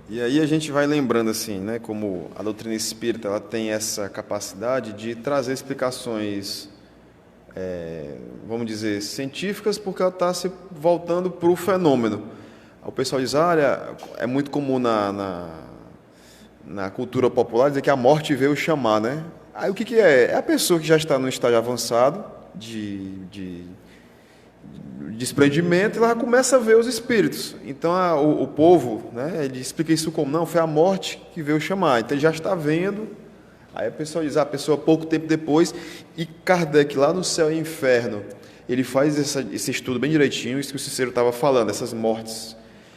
E aí a gente vai lembrando assim, né, como a doutrina espírita ela tem essa capacidade de trazer explicações, vamos dizer, científicas, porque ela está se voltando para o fenômeno. O pessoal diz, olha, é muito comum na cultura popular dizer que a morte veio chamar, né? Aí o que é? É a pessoa que já está no estágio avançado de desprendimento, ela começa a ver os espíritos. Então o povo, né, ele explica isso como, não, foi a morte que veio chamar. Então ele já está vendo. Aí a pessoa diz, a pessoa pouco tempo depois, e Kardec lá no Céu e Inferno, ele faz esse estudo bem direitinho, isso que o Cícero estava falando, essas mortes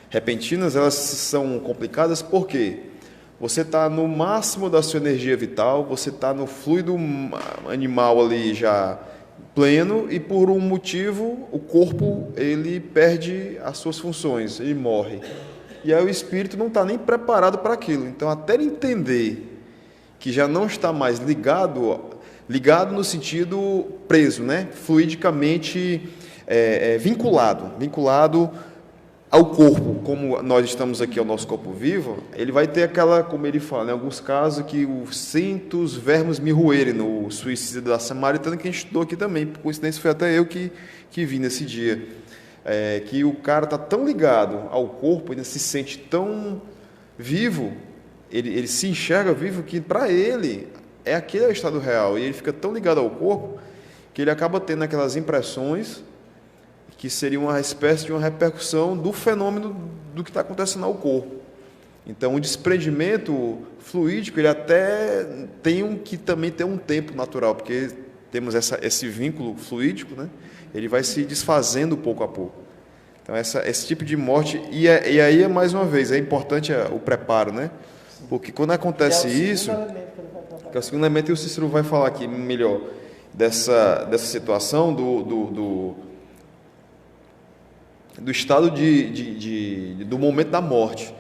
repentinas, elas são complicadas porque você está no máximo da sua energia vital, você está no fluido animal ali já pleno, e por um motivo o corpo ele perde as suas funções, ele morre. E aí o espírito não está nem preparado para aquilo. Então, até ele entender que já não está mais ligado no sentido preso, né? Fluidicamente vinculado ao corpo, como nós estamos aqui ao nosso corpo vivo, ele vai ter aquela, como ele fala, em alguns casos, que os centos vermes me roerem, no suicídio da Samaritana, que a gente estudou aqui também, por coincidência foi até eu que vi nesse dia, que o cara está tão ligado ao corpo, ainda se sente tão vivo, ele se enxerga vivo, que para ele aquele é o estado real, e ele fica tão ligado ao corpo, que ele acaba tendo aquelas impressões que seria uma espécie de uma repercussão do fenômeno do que está acontecendo ao corpo. Então, o desprendimento fluídico, ele até tem que também ter um tempo natural, porque temos esse vínculo fluídico, né? Ele vai se desfazendo pouco a pouco. Então, esse tipo de morte, e aí, mais uma vez, é importante o preparo, né? Porque quando acontece isso, que é o segundo elemento, e o Cícero vai falar aqui melhor, dessa situação do estado do momento da morte.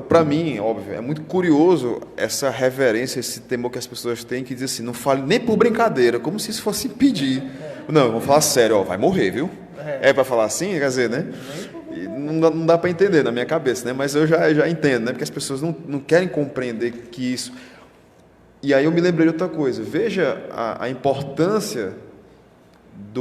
Para mim, óbvio, é muito curioso essa reverência, esse temor que as pessoas têm, que diz assim, não fale nem por brincadeira, como se isso fosse impedir. Não, vamos falar sério, vai morrer, viu? Para falar assim, quer dizer, né? Não dá para entender na minha cabeça, né? Mas eu já entendo, né? Porque as pessoas não querem compreender que isso... E aí eu me lembrei de outra coisa. Veja a importância de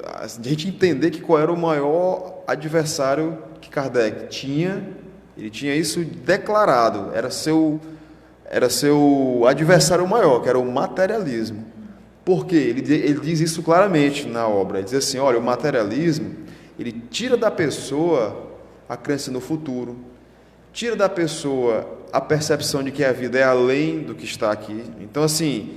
a gente entender que qual era o maior adversário que Kardec tinha. Ele tinha isso declarado, era seu adversário maior, que era o materialismo. Por quê? Ele diz isso claramente na obra. Ele diz assim, olha, o materialismo, ele tira da pessoa a crença no futuro, tira da pessoa a percepção de que a vida é além do que está aqui. Então, assim,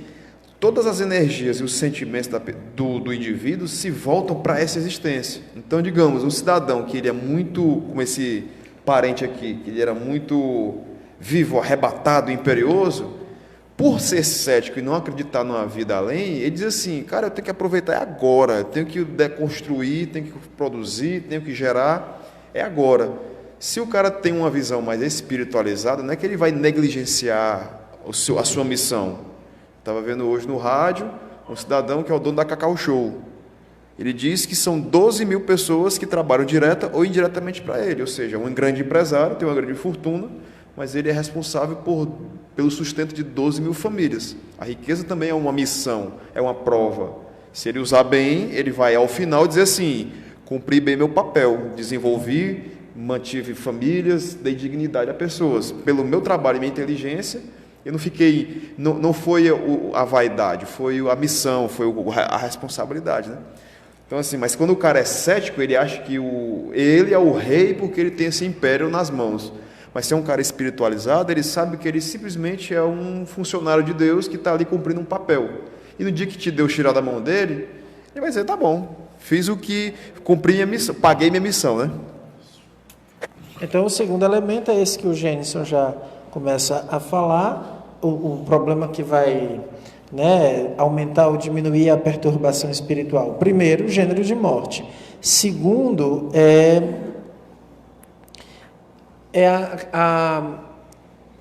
todas as energias e os sentimentos do indivíduo se voltam para essa existência. Então, digamos, um cidadão que ele é muito, como esse parente aqui, que ele era muito vivo, arrebatado, imperioso, por ser cético e não acreditar numa vida além, ele diz assim, cara, eu tenho que aproveitar agora, eu tenho que deconstruir, tenho que produzir, tenho que gerar, é agora. Se o cara tem uma visão mais espiritualizada, não é que ele vai negligenciar a sua missão. Estava vendo hoje no rádio um cidadão que é o dono da Cacau Show. Ele diz que são 12 mil pessoas que trabalham direta ou indiretamente para ele, ou seja, um grande empresário, tem uma grande fortuna, mas ele é responsável pelo sustento de 12 mil famílias. A riqueza também é uma missão, é uma prova. Se ele usar bem, ele vai ao final dizer assim: cumpri bem meu papel, desenvolvi, mantive famílias, dei dignidade a pessoas. Pelo meu trabalho e minha inteligência, eu não fiquei, não foi a vaidade, foi a missão, foi a responsabilidade, né? Então assim, mas quando o cara é cético, ele acha que ele é o rei porque ele tem esse império nas mãos. Mas se é um cara espiritualizado, ele sabe que ele simplesmente é um funcionário de Deus que está ali cumprindo um papel. E no dia que te Deus tirar da mão dele, ele vai dizer: tá bom, fiz o que, cumpri minha missão, paguei minha missão, né? Então o segundo elemento é esse que o Gênesis já começa a falar, o problema que vai, né, aumentar ou diminuir a perturbação espiritual. Primeiro, o gênero de morte. Segundo,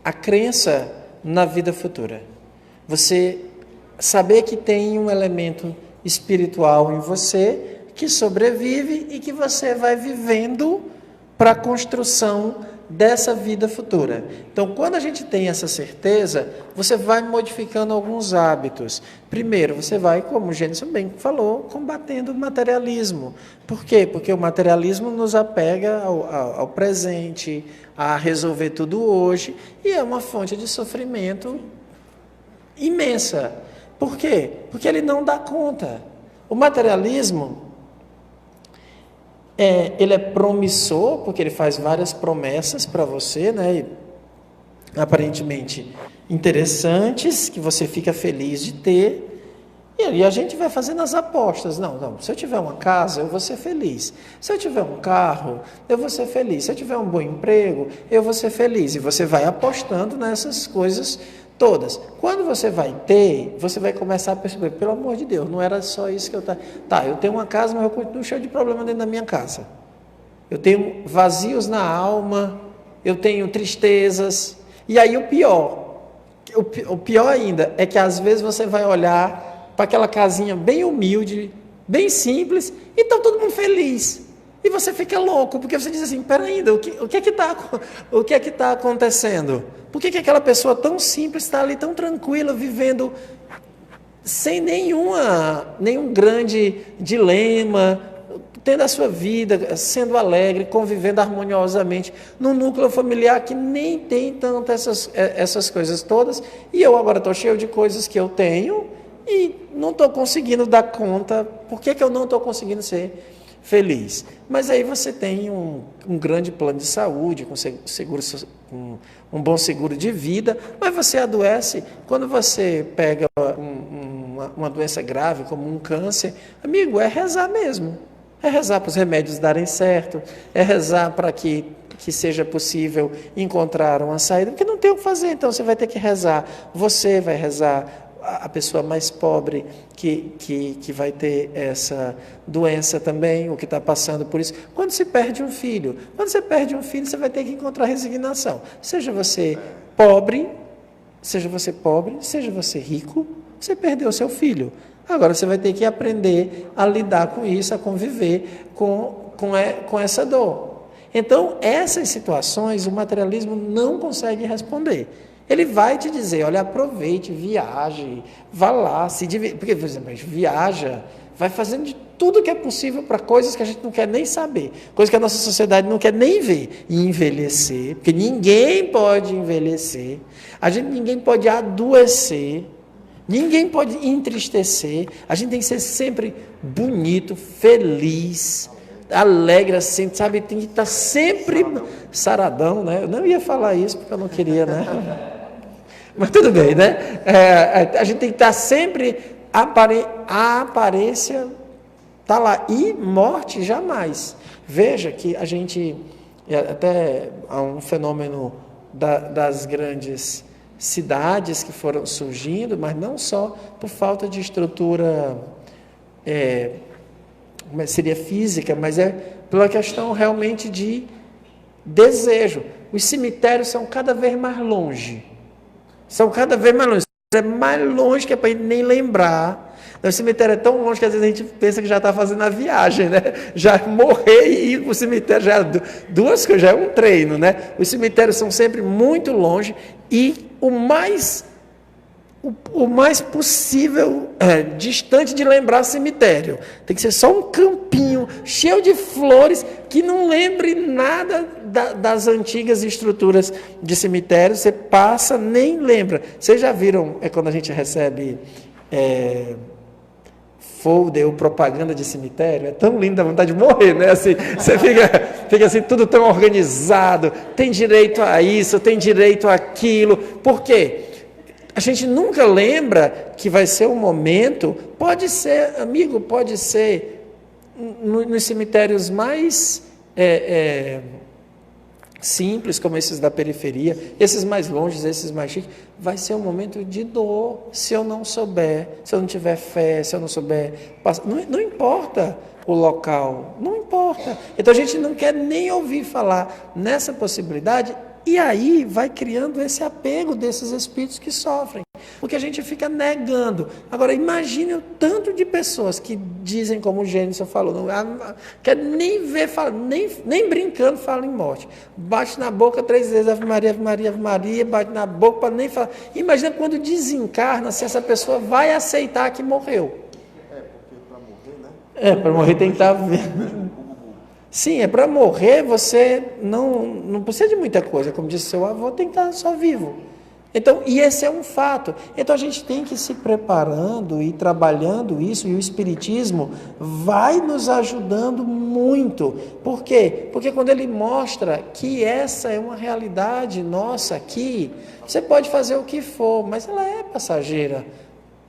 a crença na vida futura. Você saber que tem um elemento espiritual em você que sobrevive e que você vai vivendo para a construção dessa vida futura. Então, quando a gente tem essa certeza, você vai modificando alguns hábitos. Primeiro, você vai, como o Gênesis bem falou, combatendo o materialismo. Por quê? Porque o materialismo nos apega ao presente, a resolver tudo hoje, e é uma fonte de sofrimento imensa. Por quê? Porque ele não dá conta. O materialismo, ele é promissor, porque ele faz várias promessas para você, né? Aparentemente interessantes, que você fica feliz de ter, e a gente vai fazendo as apostas. Não, se eu tiver uma casa, eu vou ser feliz. Se eu tiver um carro, eu vou ser feliz. Se eu tiver um bom emprego, eu vou ser feliz. E você vai apostando nessas coisas todas. Quando você vai ter, você vai começar a perceber: pelo amor de Deus, não era só isso que eu estava... Tá, eu tenho uma casa, mas eu continuo cheio de problema dentro da minha casa. Eu tenho vazios na alma, eu tenho tristezas. E aí o pior ainda, é que às vezes você vai olhar para aquela casinha bem humilde, bem simples, e está todo mundo feliz. E você fica louco, porque você diz assim: peraí, ainda, o que é que está acontecendo? Por que aquela pessoa tão simples está ali tão tranquila, vivendo sem nenhum grande dilema, tendo a sua vida, sendo alegre, convivendo harmoniosamente, num núcleo familiar que nem tem tanto essas coisas todas, e eu agora estou cheio de coisas que eu tenho e não estou conseguindo dar conta. Por que eu não estou conseguindo ser feliz? Mas aí você tem um grande plano de saúde, um bom seguro de vida, mas você adoece. Quando você pega uma doença grave, como um câncer, amigo, é rezar mesmo. É rezar para os remédios darem certo, é rezar para que seja possível encontrar uma saída, porque não tem o que fazer, então você vai ter que rezar. Você vai rezar, a pessoa mais pobre que vai ter essa doença também, ou que está passando por isso. Quando se perde um filho, você vai ter que encontrar resignação. Seja você pobre, seja você rico, você perdeu seu filho. Agora você vai ter que aprender a lidar com isso, a conviver com essa dor. Então, essas situações, o materialismo não consegue responder. Ele vai te dizer: olha, aproveite, viaje, vá lá, se divirta. Porque, por exemplo, a gente viaja, vai fazendo de tudo que é possível para coisas que a gente não quer nem saber, coisas que a nossa sociedade não quer nem ver. E envelhecer, porque ninguém pode envelhecer, ninguém pode adoecer, ninguém pode entristecer. A gente tem que ser sempre bonito, feliz, alegre, assim, sabe? Tem que estar sempre saradão, né? Eu não ia falar isso porque eu não queria, né? Mas tudo bem, né? A gente tem que estar sempre, a aparência está lá, e morte jamais. Veja que a gente, até há um fenômeno das grandes cidades que foram surgindo, mas não só por falta de estrutura, seria física, mas é pela questão realmente de desejo. Os cemitérios são cada vez mais longe. É mais longe que é para nem lembrar. O cemitério é tão longe que às vezes a gente pensa que já está fazendo a viagem, né? Já morrer e ir para o cemitério já é duas coisas, já é um treino, né? Os cemitérios são sempre muito longe e o mais possível distante de lembrar cemitério. Tem que ser só um campinho cheio de flores que não lembre nada das antigas estruturas de cemitério. Você passa, nem lembra. Vocês já viram, quando a gente recebe folder ou propaganda de cemitério? É tão lindo, dá vontade de morrer, né? Assim, você fica assim, tudo tão organizado, tem direito a isso, tem direito àquilo. Por quê? A gente nunca lembra que vai ser um momento, pode ser, amigo, pode ser nos cemitérios mais simples, como esses da periferia, esses mais longes, esses mais chiques, vai ser um momento de dor, se eu não souber, se eu não tiver fé, se eu não souber, não importa o local, não importa. Então a gente não quer nem ouvir falar nessa possibilidade. E aí vai criando esse apego desses espíritos que sofrem, porque a gente fica negando. Agora imagine o tanto de pessoas que dizem, como o Gênesis falou, não quer nem ver, nem brincando fala em morte. Bate na boca 3 vezes, Ave Maria, Ave Maria, Ave Maria, bate na boca para nem falar. Imagina quando desencarna, se essa pessoa vai aceitar que morreu. Porque para morrer, né? Para morrer tem que estar vendo. Sim, para morrer você não precisa de muita coisa, como disse seu avô, tem que estar só vivo. Então, e esse é um fato. Então a gente tem que ir se preparando e trabalhando isso, e o Espiritismo vai nos ajudando muito. Por quê? Porque quando ele mostra que essa é uma realidade nossa aqui, você pode fazer o que for, mas ela é passageira.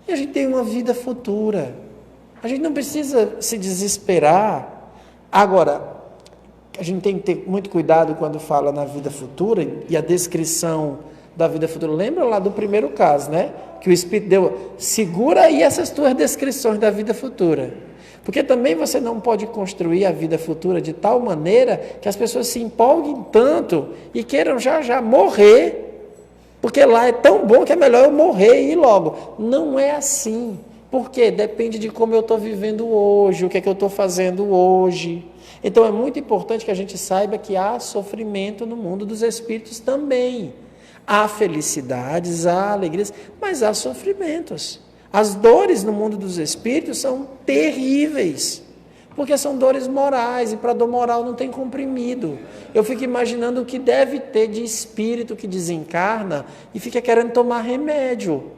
E a gente tem uma vida futura. A gente não precisa se desesperar. Agora, a gente tem que ter muito cuidado quando fala na vida futura e a descrição da vida futura. Lembra lá do primeiro caso, né? Que o Espírito deu, segura aí essas tuas descrições da vida futura. Porque também você não pode construir a vida futura de tal maneira que as pessoas se empolguem tanto e queiram já morrer, porque lá é tão bom que é melhor eu morrer e ir logo. Não é assim. Por quê? Depende de como eu estou vivendo hoje, o que é que eu estou fazendo hoje. Então é muito importante que a gente saiba que há sofrimento no mundo dos espíritos também. Há felicidades, há alegrias, mas há sofrimentos. As dores no mundo dos espíritos são terríveis, porque são dores morais, e para dor moral não tem comprimido. Eu fico imaginando o que deve ter de espírito que desencarna e fica querendo tomar remédio.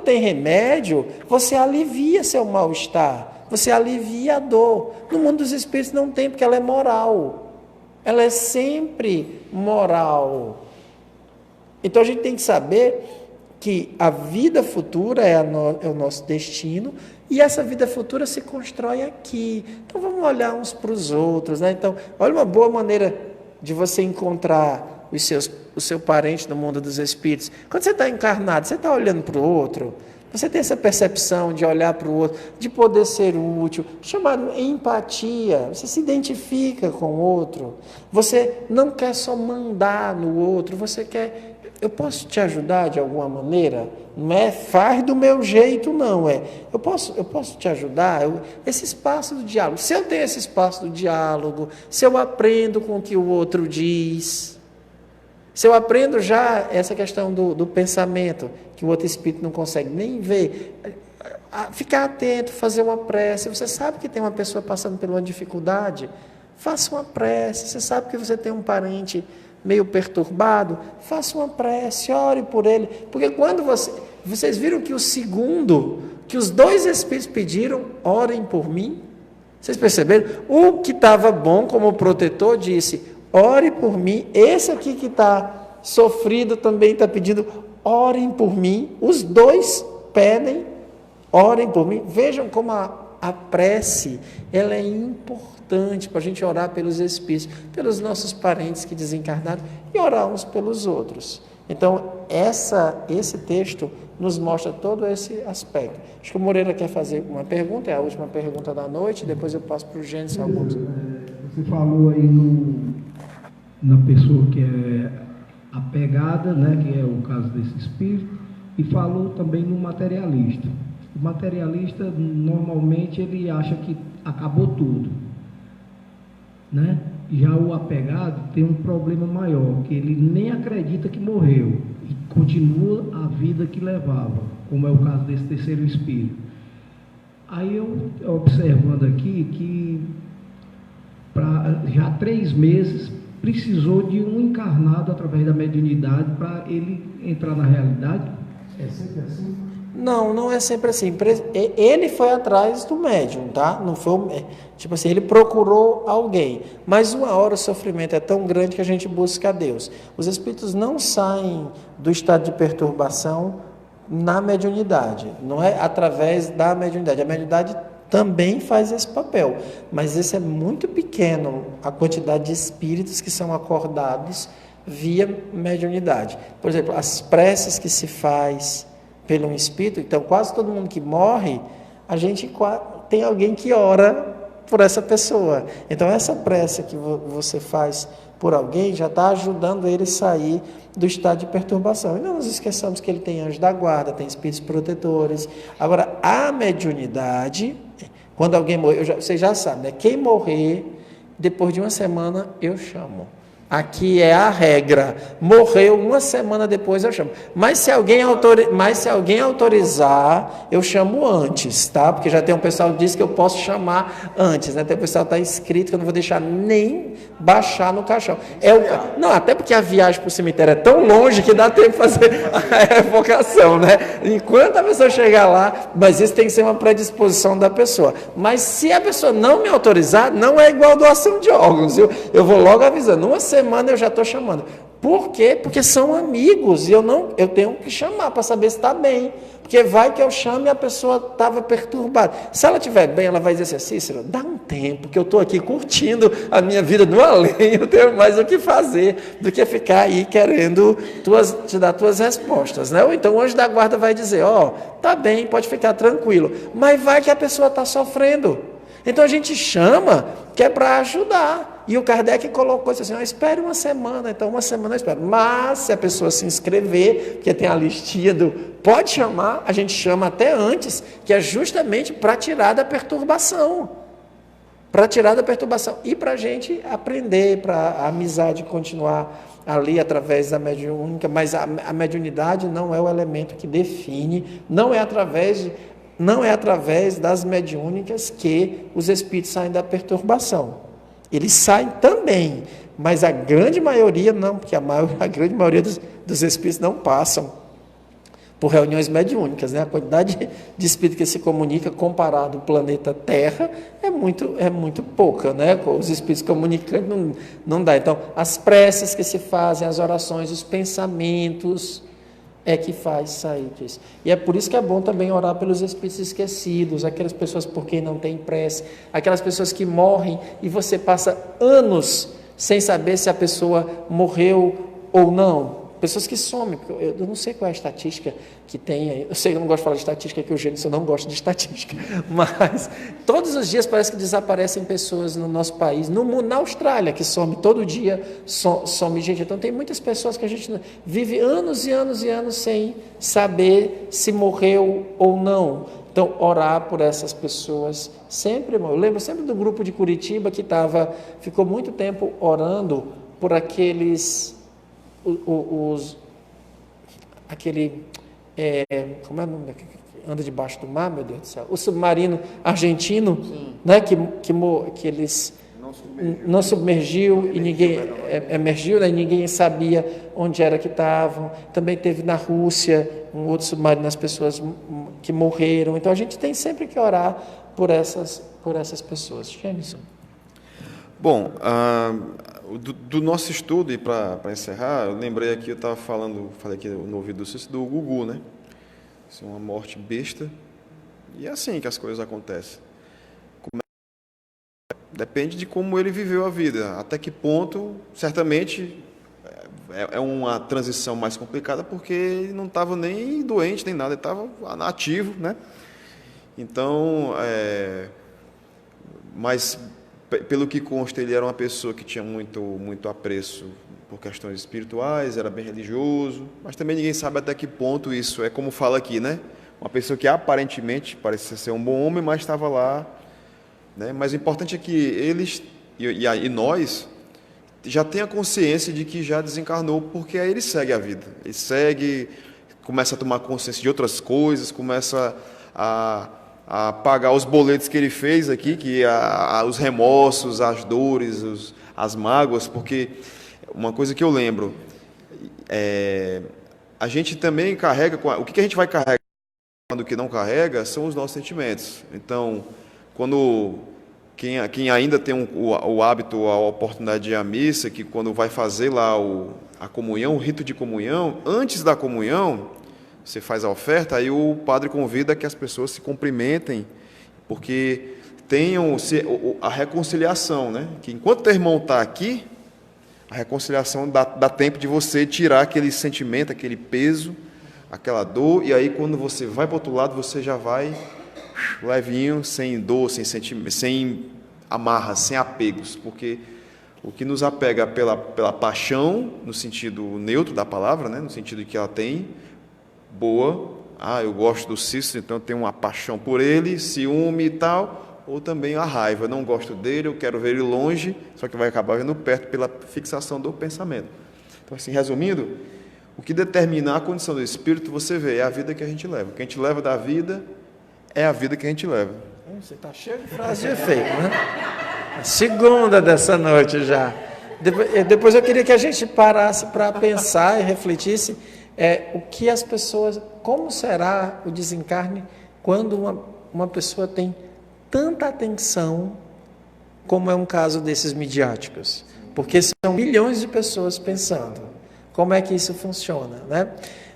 Tem remédio, você alivia seu mal-estar, você alivia a dor. No mundo dos espíritos não tem, porque ela é moral. Ela é sempre moral. Então a gente tem que saber que a vida futura é o nosso destino, e essa vida futura se constrói aqui. Então vamos olhar uns para os outros, né? Então, olha uma boa maneira de você encontrar o seu parente no mundo dos espíritos. Quando você está encarnado, você está olhando para o outro, você tem essa percepção de olhar para o outro, de poder ser útil, chamado empatia. Você se identifica com o outro, você não quer só mandar no outro, você quer, eu posso te ajudar de alguma maneira? Não é faz do meu jeito, não, eu posso te ajudar? Esse espaço do diálogo, se eu tenho esse espaço do diálogo, se eu aprendo com o que o outro diz, se eu aprendo já essa questão do pensamento, que o outro espírito não consegue nem ver, ficar atento, fazer uma prece. Você sabe que tem uma pessoa passando por uma dificuldade, faça uma prece. Você sabe que você tem um parente meio perturbado, faça uma prece, ore por ele. Porque quando vocês viram que que os 2 espíritos pediram, orem por mim. Vocês perceberam? O que estava bom como protetor disse, ore por mim. Esse aqui que está sofrido também está pedindo, orem por mim. Os 2 pedem, orem por mim. Vejam como a prece, ela é importante para a gente orar pelos espíritos, pelos nossos parentes que desencarnaram e orar uns pelos outros. Então, esse texto nos mostra todo esse aspecto. Acho que o Moreira quer fazer uma pergunta, é a última pergunta da noite, depois eu passo para o Gênesis alguns. Você falou aí na pessoa que é apegada, né, que é o caso desse espírito, e falou também no materialista. O materialista, normalmente, ele acha que acabou tudo, né? Já o apegado tem um problema maior, que ele nem acredita que morreu e continua a vida que levava, como é o caso desse terceiro espírito. Aí eu observando aqui que já há 3 meses precisou de um encarnado através da mediunidade para ele entrar na realidade. É sempre assim? Não, não é sempre assim. Ele foi atrás do médium, tá? Não foi tipo assim, ele procurou alguém. Mas uma hora o sofrimento é tão grande que a gente busca a Deus. Os espíritos não saem do estado de perturbação na mediunidade. Não é através da mediunidade. A mediunidade também faz esse papel, mas esse é muito pequeno, a quantidade de espíritos que são acordados via mediunidade. Por exemplo, as preces que se faz pelo um espírito, então quase todo mundo que morre, a gente tem alguém que ora por essa pessoa. Então essa prece que você faz por alguém já está ajudando ele a sair do estado de perturbação. E não nos esqueçamos que ele tem anjo da guarda, tem espíritos protetores. Agora, a mediunidade, quando alguém morrer, você já sabe, né? Quem morrer, depois de uma semana, eu chamo. Aqui é a regra. Morreu uma semana depois, eu chamo. Mas se alguém autorizar, eu chamo antes, tá? Porque já tem um pessoal que diz que eu posso chamar antes, né? Tem um pessoal que está escrito que eu não vou deixar nem baixar no caixão. Não, até porque a viagem para o cemitério é tão longe que dá tempo de fazer a evocação, né? Enquanto a pessoa chegar lá, mas isso tem que ser uma predisposição da pessoa. Mas se a pessoa não me autorizar, não é igual doação de órgãos. Eu vou logo avisando. Uma semana eu já estou chamando. Por quê? Porque são amigos e eu tenho que chamar para saber se está bem. Porque vai que eu chamo e a pessoa estava perturbada. Se ela estiver bem, ela vai dizer assim: Cícero, dá um tempo que eu estou aqui curtindo a minha vida no além, eu tenho mais o que fazer do que ficar aí querendo te dar tuas respostas, né? Ou então o anjo da guarda vai dizer: tá bem, pode ficar tranquilo. Mas vai que a pessoa está sofrendo. Então a gente chama que é para ajudar. E o Kardec colocou assim: espere uma semana. Então uma semana eu espero. Mas se a pessoa se inscrever, porque tem a listinha pode chamar, a gente chama até antes, que é justamente para tirar da perturbação. Para tirar da perturbação. E para a gente aprender, para a amizade continuar ali através da mediúnica. Mas a mediunidade não é o elemento que define, não é através das mediúnicas que os espíritos saem da perturbação. Eles saem também, mas a grande maioria não, porque a grande maioria dos espíritos não passam por reuniões mediúnicas, né? A quantidade de espíritos que se comunica comparado ao planeta Terra é muito pouca, né? Os espíritos comunicantes não dá. Então, as preces que se fazem, as orações, os pensamentos é que faz sair disso. E é por isso que é bom também orar pelos espíritos esquecidos, aquelas pessoas por quem não tem prece, aquelas pessoas que morrem e você passa anos sem saber se a pessoa morreu ou não. Pessoas que somem, eu não sei qual é a estatística que tem aí, eu sei que eu não gosto de falar de estatística, que o Gênesis eu não gosto de estatística, mas todos os dias parece que desaparecem pessoas no nosso país, no mundo, na Austrália, que some todo dia, some gente. Então tem muitas pessoas que a gente vive anos e anos e anos sem saber se morreu ou não. Então, orar por essas pessoas sempre, eu lembro sempre do grupo de Curitiba que ficou muito tempo orando por aqueles... como é o nome daquele que anda debaixo do mar, meu Deus do céu? O submarino argentino, né, que eles não submergiu e ninguém emergiu, né, e ninguém sabia onde era que estavam. Também teve na Rússia um outro submarino, as pessoas que morreram. Então a gente tem sempre que orar por essas pessoas. Jameson. Bom, do nosso estudo, e para encerrar, eu lembrei aqui, eu estava falei aqui no ouvido do Gugu, né? Assim, uma morte besta, e é assim que as coisas acontecem. Depende de como ele viveu a vida, até que ponto, certamente, é uma transição mais complicada, porque ele não estava nem doente, nem nada, ele estava ativo, né? Então, mas... Pelo que consta, ele era uma pessoa que tinha muito apreço por questões espirituais, era bem religioso, mas também ninguém sabe até que ponto isso é como fala aqui, né? Uma pessoa que aparentemente parecia ser um bom homem, mas estava lá, né? Mas o importante é que eles e nós já tenha consciência de que já desencarnou, porque aí ele segue a vida, ele segue, começa a tomar consciência de outras coisas, começa a pagar os boletos que ele fez aqui, que os remorsos, as dores, as mágoas, porque uma coisa que eu lembro, a gente também carrega, o que a gente vai carregar quando que não carrega são os nossos sentimentos. Então, quando quem ainda tem o hábito, a oportunidade de ir à missa, que quando vai fazer lá a comunhão, o rito de comunhão, antes da comunhão, você faz a oferta, aí o padre convida que as pessoas se cumprimentem, porque tenham a reconciliação, né? Que enquanto o teu irmão está aqui, a reconciliação dá tempo de você tirar aquele sentimento, aquele peso, aquela dor, e aí quando você vai para o outro lado, você já vai levinho, sem dor, sem sentimento, sem amarras, sem apegos, porque o que nos apega pela paixão, no sentido neutro da palavra, né? No sentido que ela tem, boa, eu gosto do Cícero, então eu tenho uma paixão por ele, ciúme e tal, ou também a raiva, não gosto dele, eu quero ver ele longe, só que vai acabar vendo perto pela fixação do pensamento. Então, assim, resumindo, o que determina a condição do espírito, você vê, é a vida que a gente leva. O que a gente leva da vida é a vida que a gente leva. Você está cheio de frase de efeito, né? A segunda dessa noite já. Depois eu queria que a gente parasse para pensar e refletisse o que as pessoas, como será o desencarne quando uma pessoa tem tanta atenção como é um caso desses midiáticos, porque são milhões de pessoas pensando. Como é que isso funciona, né?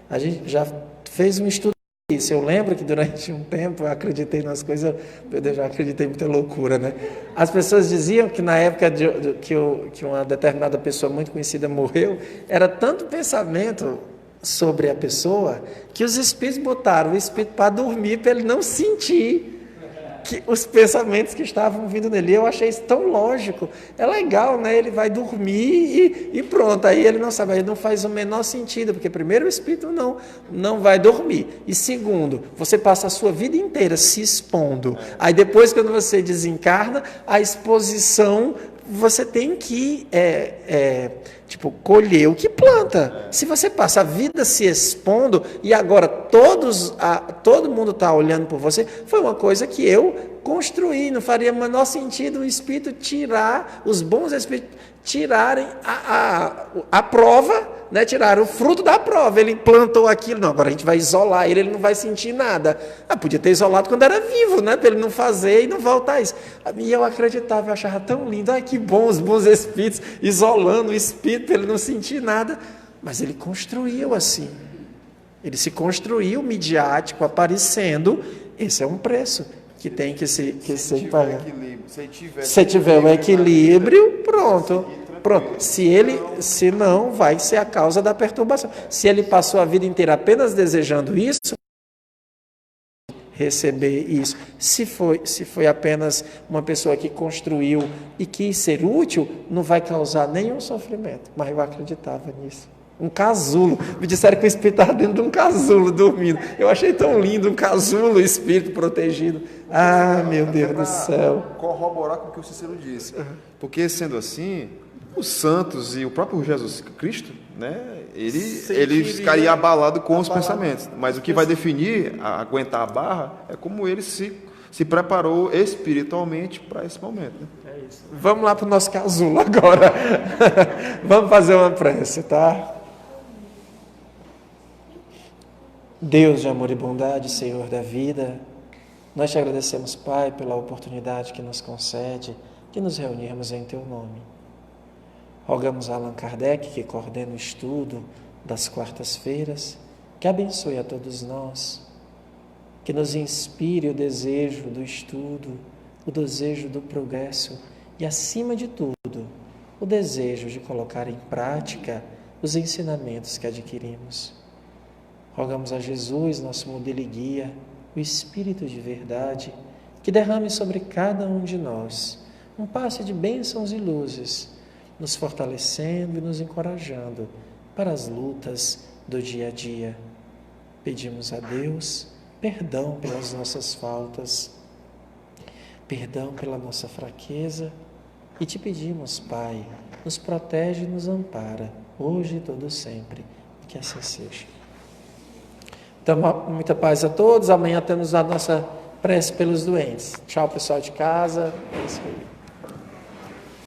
A gente já fez um estudo disso. Eu lembro que durante um tempo eu acreditei nas coisas, eu já acreditei em muita loucura, né? As pessoas diziam que na época que uma determinada pessoa muito conhecida morreu, era tanto pensamento sobre a pessoa que os espíritos botaram o espírito para dormir, para ele não sentir os pensamentos que estavam vindo nele. Eu achei isso tão lógico. É legal, né? Ele vai dormir e pronto. Aí ele não sabe, aí não faz o menor sentido, porque primeiro o espírito não vai dormir. E segundo, você passa a sua vida inteira se expondo. Aí depois, quando você desencarna, a exposição, você tem que colher o que planta. Se você passa a vida se expondo e agora todo mundo está olhando por você, foi uma coisa que eu construí. Não faria o menor sentido o espírito tirar, os bons espíritos tirarem a prova, né? Tirar o fruto da prova. Ele plantou aquilo, não, agora a gente vai isolar ele não vai sentir nada. Podia ter isolado quando era vivo, né? Para ele não fazer e não voltar a isso. E eu acreditava, eu achava tão lindo, que bom os bons espíritos isolando o espírito para ele não sentir nada. Mas ele construiu assim. Ele se construiu midiático, aparecendo. Esse é um preço que tem que ser pago. Se tiver o equilíbrio, pronto. Se não, vai ser a causa da perturbação. Se ele passou a vida inteira apenas desejando isso, receber isso. Se foi apenas uma pessoa que construiu e quis ser útil, não vai causar nenhum sofrimento. Mas eu acreditava nisso. Um casulo. Me disseram que o espírito estava dentro de um casulo, dormindo. Eu achei tão lindo, um casulo, o espírito protegido. Meu Deus do céu. Corroborar com o que o Cícero disse. Porque, sendo assim, os santos e o próprio Jesus Cristo, né, ele ficaria abalado com os pensamentos. Mas o que vai definir, aguentar a barra, é como ele se preparou espiritualmente para esse momento. Né? É isso. Vamos lá para o nosso casulo agora. Vamos fazer uma prece, tá? Deus de amor e bondade, Senhor da vida, nós te agradecemos, Pai, pela oportunidade que nos concede de nos reunirmos em Teu nome. Rogamos a Allan Kardec, que coordena o estudo das quartas-feiras, que abençoe a todos nós, que nos inspire o desejo do estudo, o desejo do progresso e, acima de tudo, o desejo de colocar em prática os ensinamentos que adquirimos. Rogamos a Jesus, nosso modelo e guia, o Espírito de verdade, que derrame sobre cada um de nós um passe de bênçãos e luzes, nos fortalecendo e nos encorajando para as lutas do dia a dia. Pedimos a Deus perdão pelas nossas faltas, perdão pela nossa fraqueza e te pedimos, Pai, nos protege e nos ampara, hoje e todo sempre, que assim seja. Então, muita paz a todos, amanhã temos a nossa prece pelos doentes. Tchau, pessoal de casa. É isso aí.